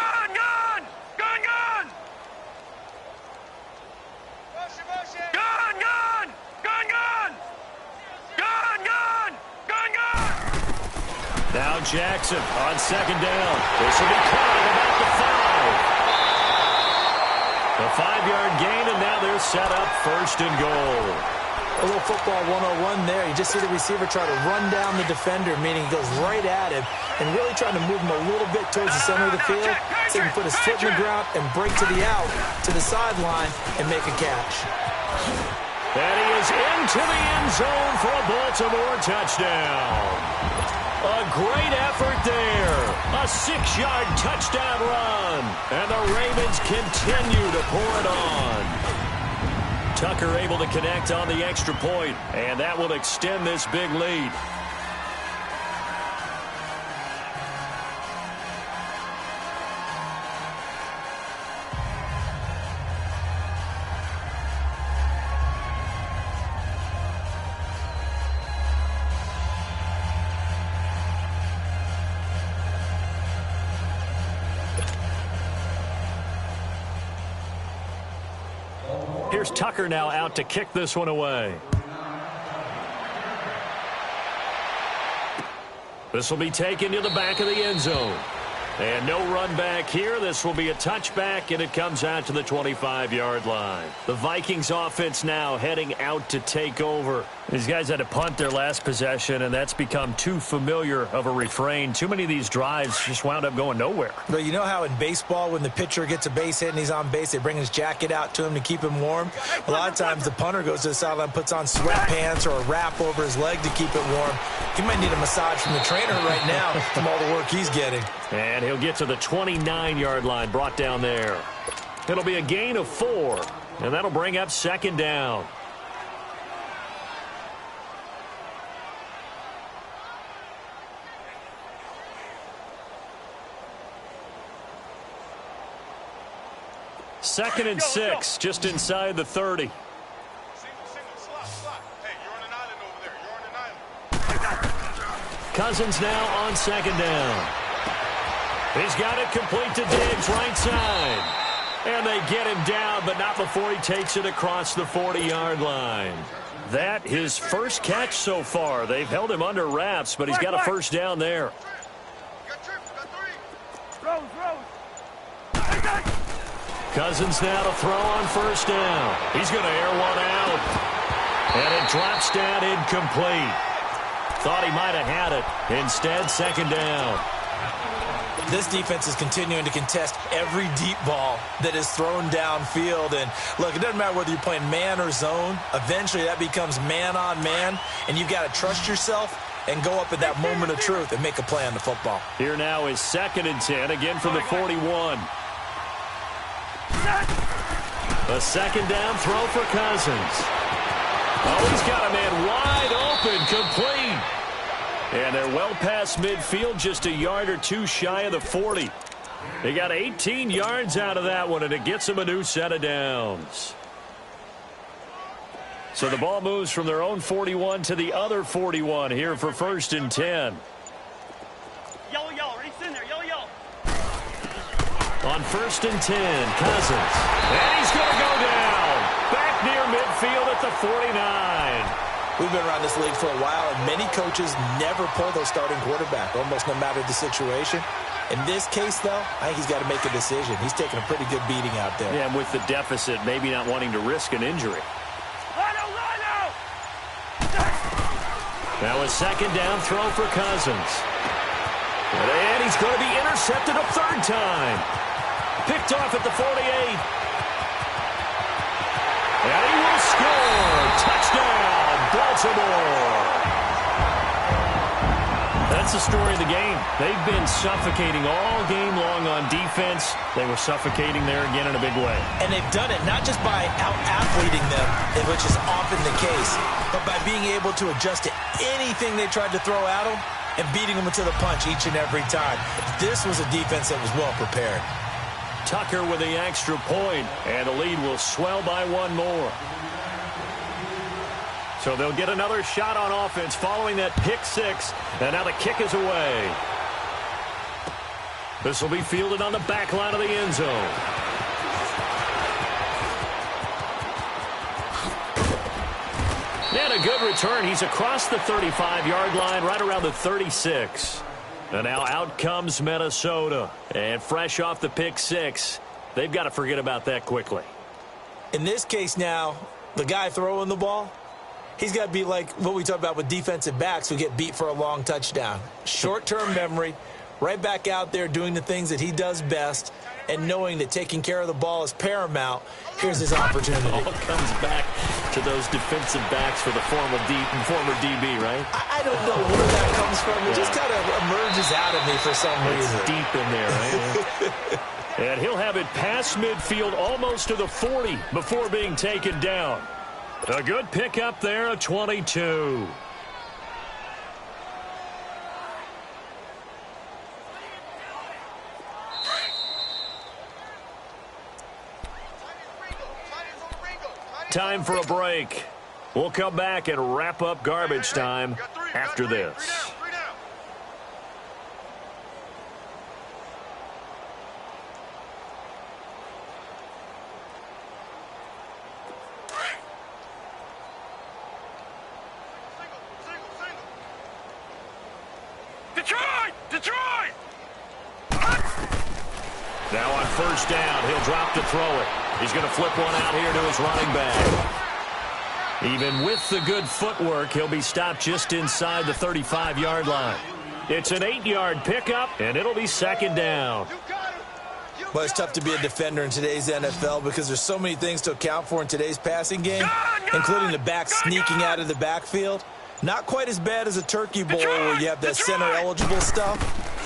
Now Jackson on 2nd down. This will be caught at about the 5. A 5-yard gain, and now they're set up 1st and goal. A little football 101 there. You just see the receiver try to run down the defender, meaning he goes right at him and really trying to move him a little bit towards the center of the field so he can put his foot in the ground and break to the out, to the sideline, and make a catch. And he is into the end zone for a Baltimore touchdown. A great effort there. A 6-yard touchdown run. And the Ravens continue to pour it on. Tucker able to connect on the extra point, and that will extend this big lead. Here's Tucker now out to kick this one away. This will be taken to the back of the end zone. And no run back here. This will be a touchback, and it comes out to the 25-yard line. The Vikings offense now heading out to take over. These guys had to punt their last possession, and that's become too familiar of a refrain. Too many of these drives just wound up going nowhere. But you know how in baseball, when the pitcher gets a base hit and he's on base, they bring his jacket out to him to keep him warm? A lot of times the punter goes to the sideline, puts on sweatpants or a wrap over his leg to keep it warm. He might need a massage from the trainer right now from all the work he's getting. And he'll get to the 29-yard line, brought down there. It'll be a gain of 4, and that'll bring up 2nd down. Second and 6, just inside the 30. Cousins now on 2nd down. He's got it complete to Diggs, right side. And they get him down, but not before he takes it across the 40-yard line. That his first catch so far. They've held him under wraps, but he's got a first down there. Cousins now to throw on 1st down. He's going to air one out. And it drops down incomplete. Thought he might have had it. Instead, 2nd down. This defense is continuing to contest every deep ball that is thrown downfield. And, look, it doesn't matter whether you're playing man or zone. Eventually, that becomes man-on-man, and you've got to trust yourself and go up at that moment of truth and make a play on the football. Here now is 2nd and 10, again from the 41. A 2nd down throw for Cousins. Oh, he's got a man wide open, complete. And they're well past midfield, just a yard or two shy of the 40. They got 18 yards out of that one, and it gets them a new set of downs. So the ball moves from their own 41 to the other 41 here for 1st and 10. Yellow, Reese in there, yellow. On 1st and 10, Cousins. And he's going to go down. Back near midfield at the 49. We've been around this league for a while, and many coaches never pull their starting quarterback, almost no matter the situation. In this case, though, I think he's got to make a decision. He's taking a pretty good beating out there. Yeah, and with the deficit, maybe not wanting to risk an injury. Now a 2nd down throw for Cousins. And he's going to be intercepted a 3rd time. Picked off at the 48. And he will score. Touchdown, Baltimore. That's the story of the game. They've been suffocating all game long on defense. They were suffocating there again in a big way. And they've done it not just by out-athleting them, which is often the case, but by being able to adjust to anything they tried to throw at them and beating them to the punch each and every time. This was a defense that was well prepared. Tucker with the extra point, and the lead will swell by 1 more. So they'll get another shot on offense following that pick 6, and now the kick is away. This will be fielded on the back line of the end zone. And a good return. He's across the 35-yard line, right around the 36. And now out comes Minnesota. And fresh off the pick 6, they've got to forget about that quickly. In this case now, the guy throwing the ball, he's got to be like what we talk about with defensive backs who get beat for a long touchdown. Short-term memory, right back out there doing the things that he does best, and knowing that taking care of the ball is paramount. Here's his opportunity. All comes back to those defensive backs for the former DB, right? I don't know where that comes from. It just kind of emerges out of me for some reason. It's deep in there, right? And he'll have it past midfield almost to the 40 before being taken down. A good pickup there, a 22. Time for a break. We'll come back and wrap up garbage time after this. Detroit! Now on 1st down, he'll drop to throw it. He's going to flip one out here to his running back. Even with the good footwork, he'll be stopped just inside the 35-yard line. It's an 8-yard pickup, and it'll be 2nd down. Well, it's tough to be a defender in today's NFL because there's so many things to account for in today's passing game, including the back sneaking out of the backfield. Not quite as bad as a turkey bowl where you have that center-eligible stuff,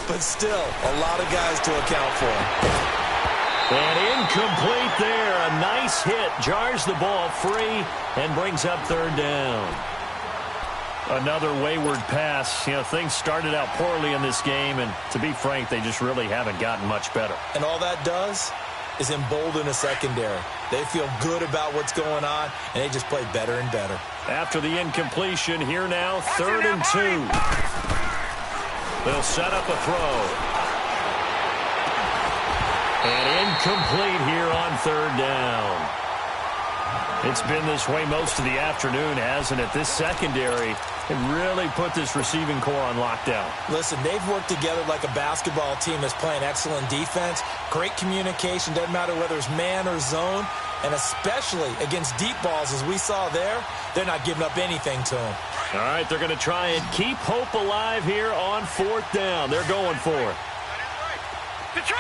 but still a lot of guys to account for. And incomplete there. A nice hit. Jars the ball free and brings up 3rd down. Another wayward pass. You know, things started out poorly in this game, and to be frank, they just really haven't gotten much better. And all that does is embolden a secondary. They feel good about what's going on, and they just play better and better. After the incompletion, here now, 3rd and 2. They'll set up a throw. And incomplete here on 3rd down. It's been this way most of the afternoon, hasn't it? This secondary can really put this receiving core on lockdown. Listen, they've worked together like a basketball team that's playing excellent defense. Great communication, doesn't matter whether it's man or zone. And especially against deep balls, as we saw there, they're not giving up anything to them. All right, they're going to try and keep hope alive here on 4th down. They're going for it. Detroit!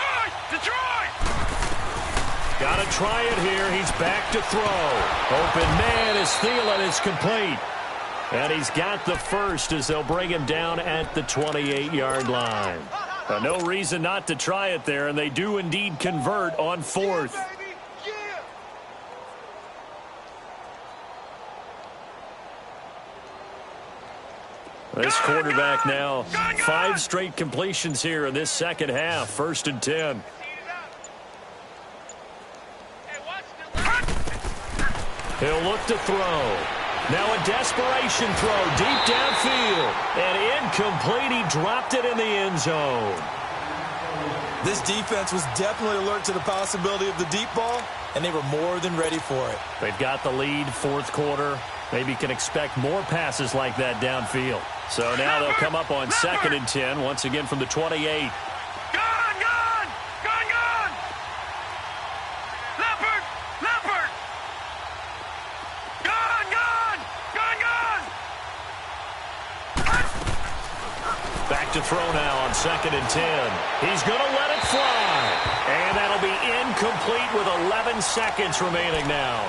Got to try it here. He's back to throw. Open man is Thielen. It's complete. And he's got the first as they'll bring him down at the 28-yard line. No reason not to try it there, and they do indeed convert on 4th. This quarterback now, 5 straight completions here in this second half. 1st and 10. He'll look to throw. Now a desperation throw deep downfield. And incomplete. He dropped it in the end zone. This defense was definitely alert to the possibility of the deep ball, and they were more than ready for it. They've got the lead, fourth quarter. Maybe can expect more passes like that downfield. So now they'll come up on 2nd and 10, once again from the 28. Gone! Gone! Gone! Gone! Leopard! Leopard! Gone! Gone! Gone! Gone! Back to throw now on 2nd and 10. He's going to let it fly. And that'll be incomplete with 11 seconds remaining now.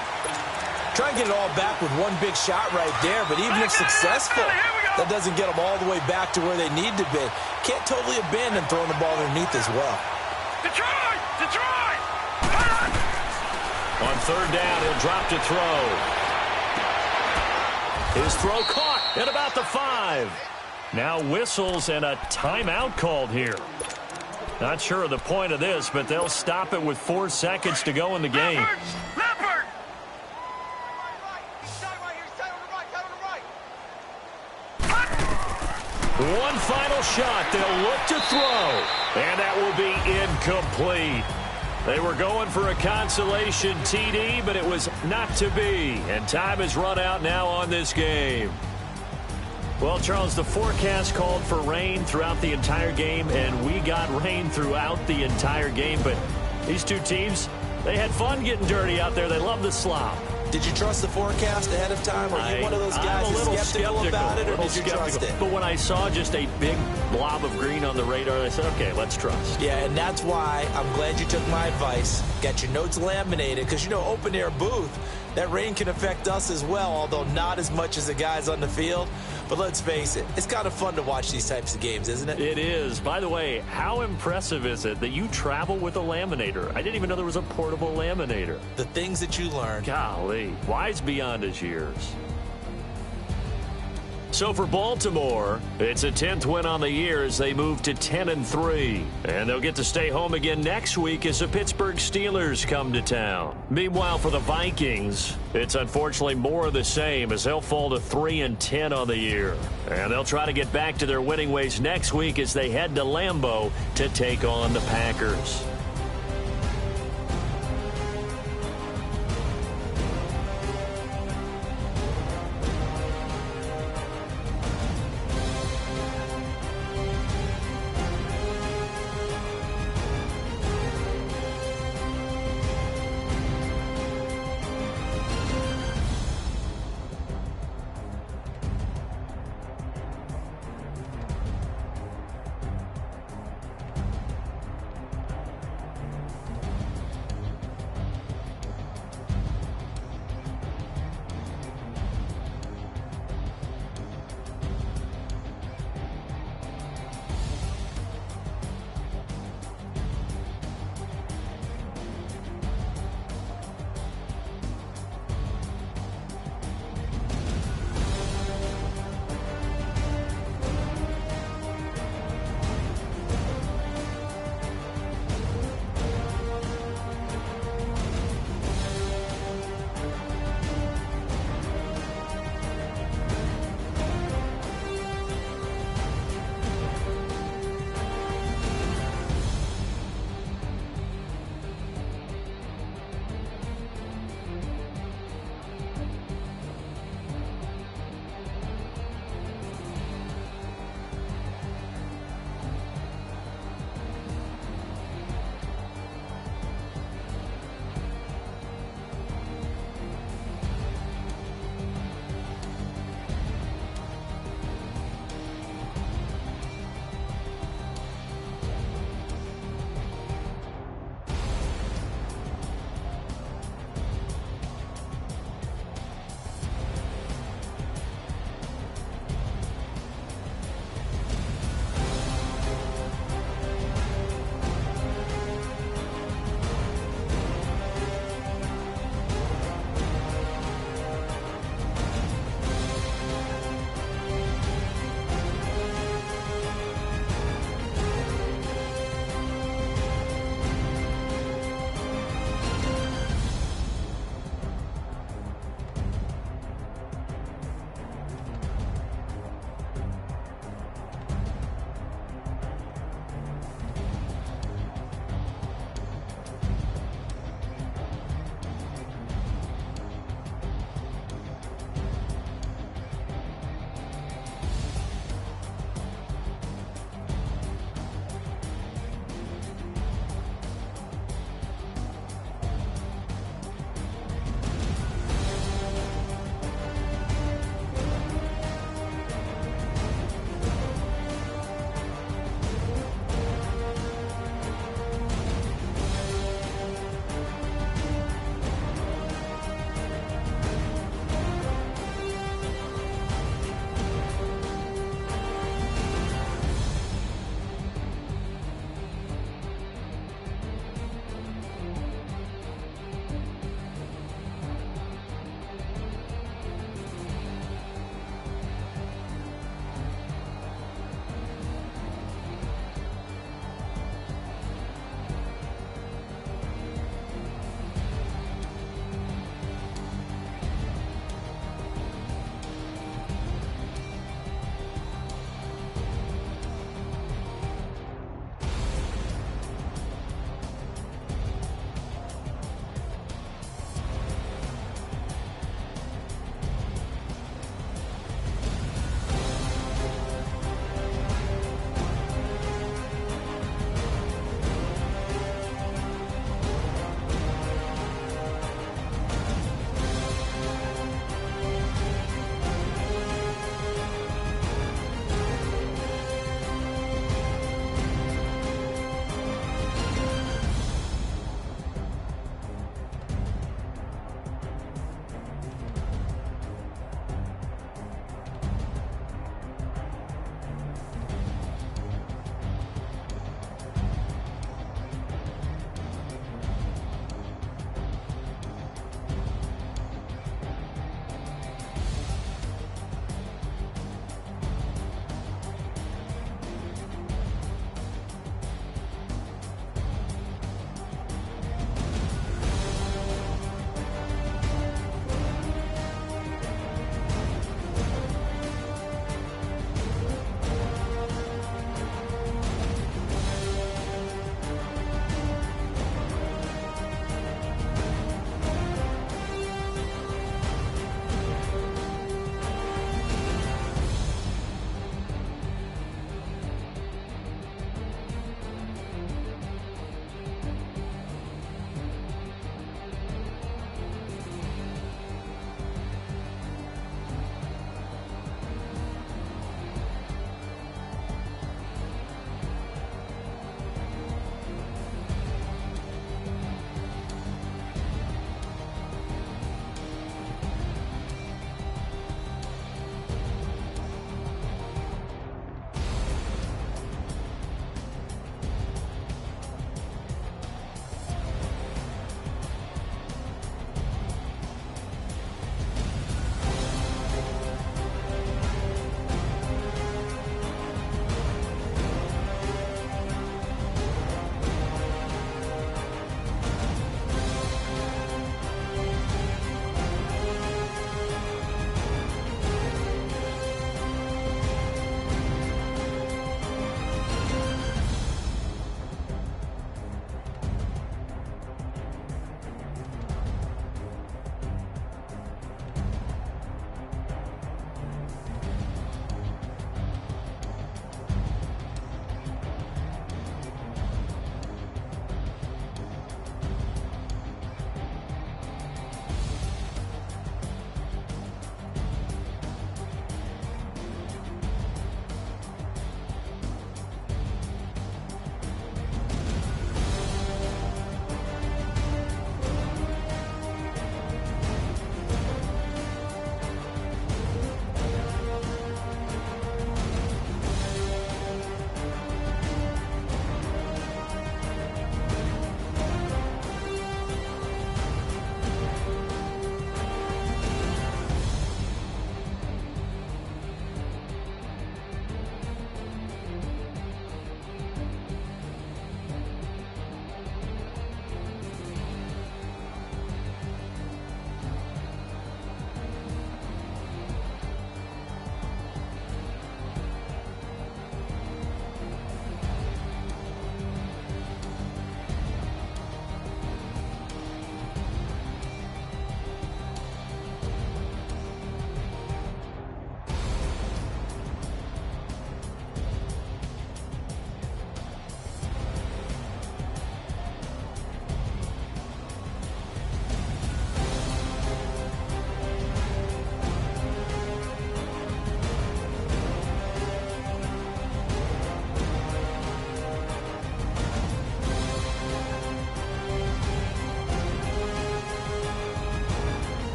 Try and get it all back with one big shot right there, but even if successful, that doesn't get them all the way back to where they need to be. Can't totally abandon throwing the ball underneath as well. Detroit! Detroit! On 3rd down, he'll drop to throw. His throw caught at about the 5. Now whistles and a timeout called here. Not sure of the point of this, but they'll stop it with 4 seconds to go in the game. Leopard! One final shot. They'll look to throw. And that will be incomplete. They were going for a consolation TD, but it was not to be. And time has run out now on this game. Well, Charles, the forecast called for rain throughout the entire game, and we got rain throughout the entire game. But these two teams, they had fun getting dirty out there. They love the slop. Did you trust the forecast ahead of time? Are you one of those guys who's skeptical about it, or did you trust it? But when I saw just a big blob of green on the radar, I said, okay, let's trust. Yeah, and that's why I'm glad you took my advice. Got your notes laminated, because, you know, open-air booth, that rain can affect us as well, although not as much as the guys on the field. But let's face it, it's kind of fun to watch these types of games, isn't it? It is. By the way, how impressive is it that you travel with a laminator? I didn't even know there was a portable laminator. The things that you learn. Golly, wise beyond his years. So for Baltimore, it's a 10th win on the year as they move to 10-3. And they'll get to stay home again next week as the Pittsburgh Steelers come to town. Meanwhile, for the Vikings, it's unfortunately more of the same as they'll fall to 3-10 on the year. And they'll try to get back to their winning ways next week as they head to Lambeau to take on the Packers.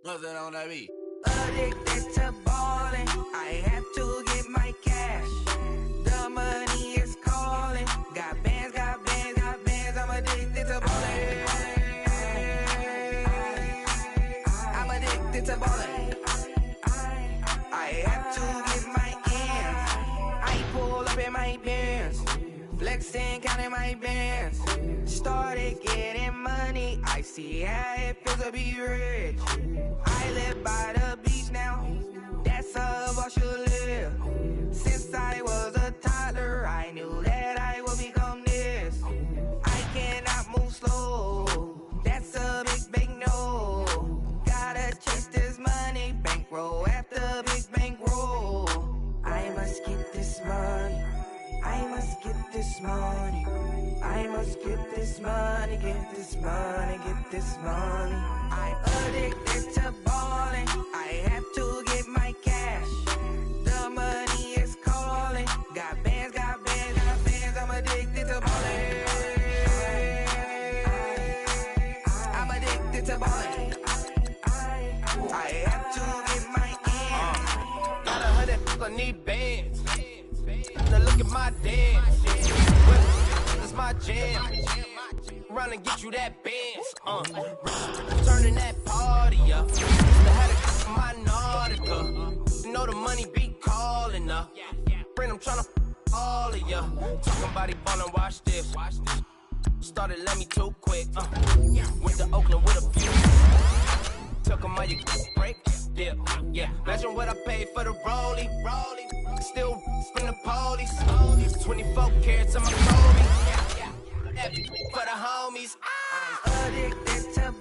What's that on that beat? Addicted to ballin', I have to get my cash. The money is calling. Got bands, got bands, got bands. I'm addicted to ballin'. I'm addicted to ballin'. I have to get my ends. I pull up in my bands, flexing, counting my bands. Started getting money. I see how it feels to be rich. I live by the beach now. That's how I should live. Since I was a toddler, I knew that I would become this. I cannot move slow. That's a big no. Gotta chase this money, bankroll after big bankroll. I must get this money. I must get this money. I must get this money, get this money, get this money. I'm addicted to ballin'. I have to get my cash. The money is calling. Got bands, got bands, got bands. I'm addicted to ballin'. I'm addicted to ballin'. I have to get my ends. Got 100, I need bands. Now look at my dance. Well, it's my jam. Run and get you that bands. Turning that party up. Used to have to my Nautica. You know the money be calling up. Friend, I'm tryna all of ya. Talking about it, ballin', watch this. Started let me too quick. Went to Oakland with a few. Took 'em out, you break. Dip. Yeah. Imagine what I paid for the rollie. Still from the police. 24 carats on my Kobe. For the homies. I'm addicted to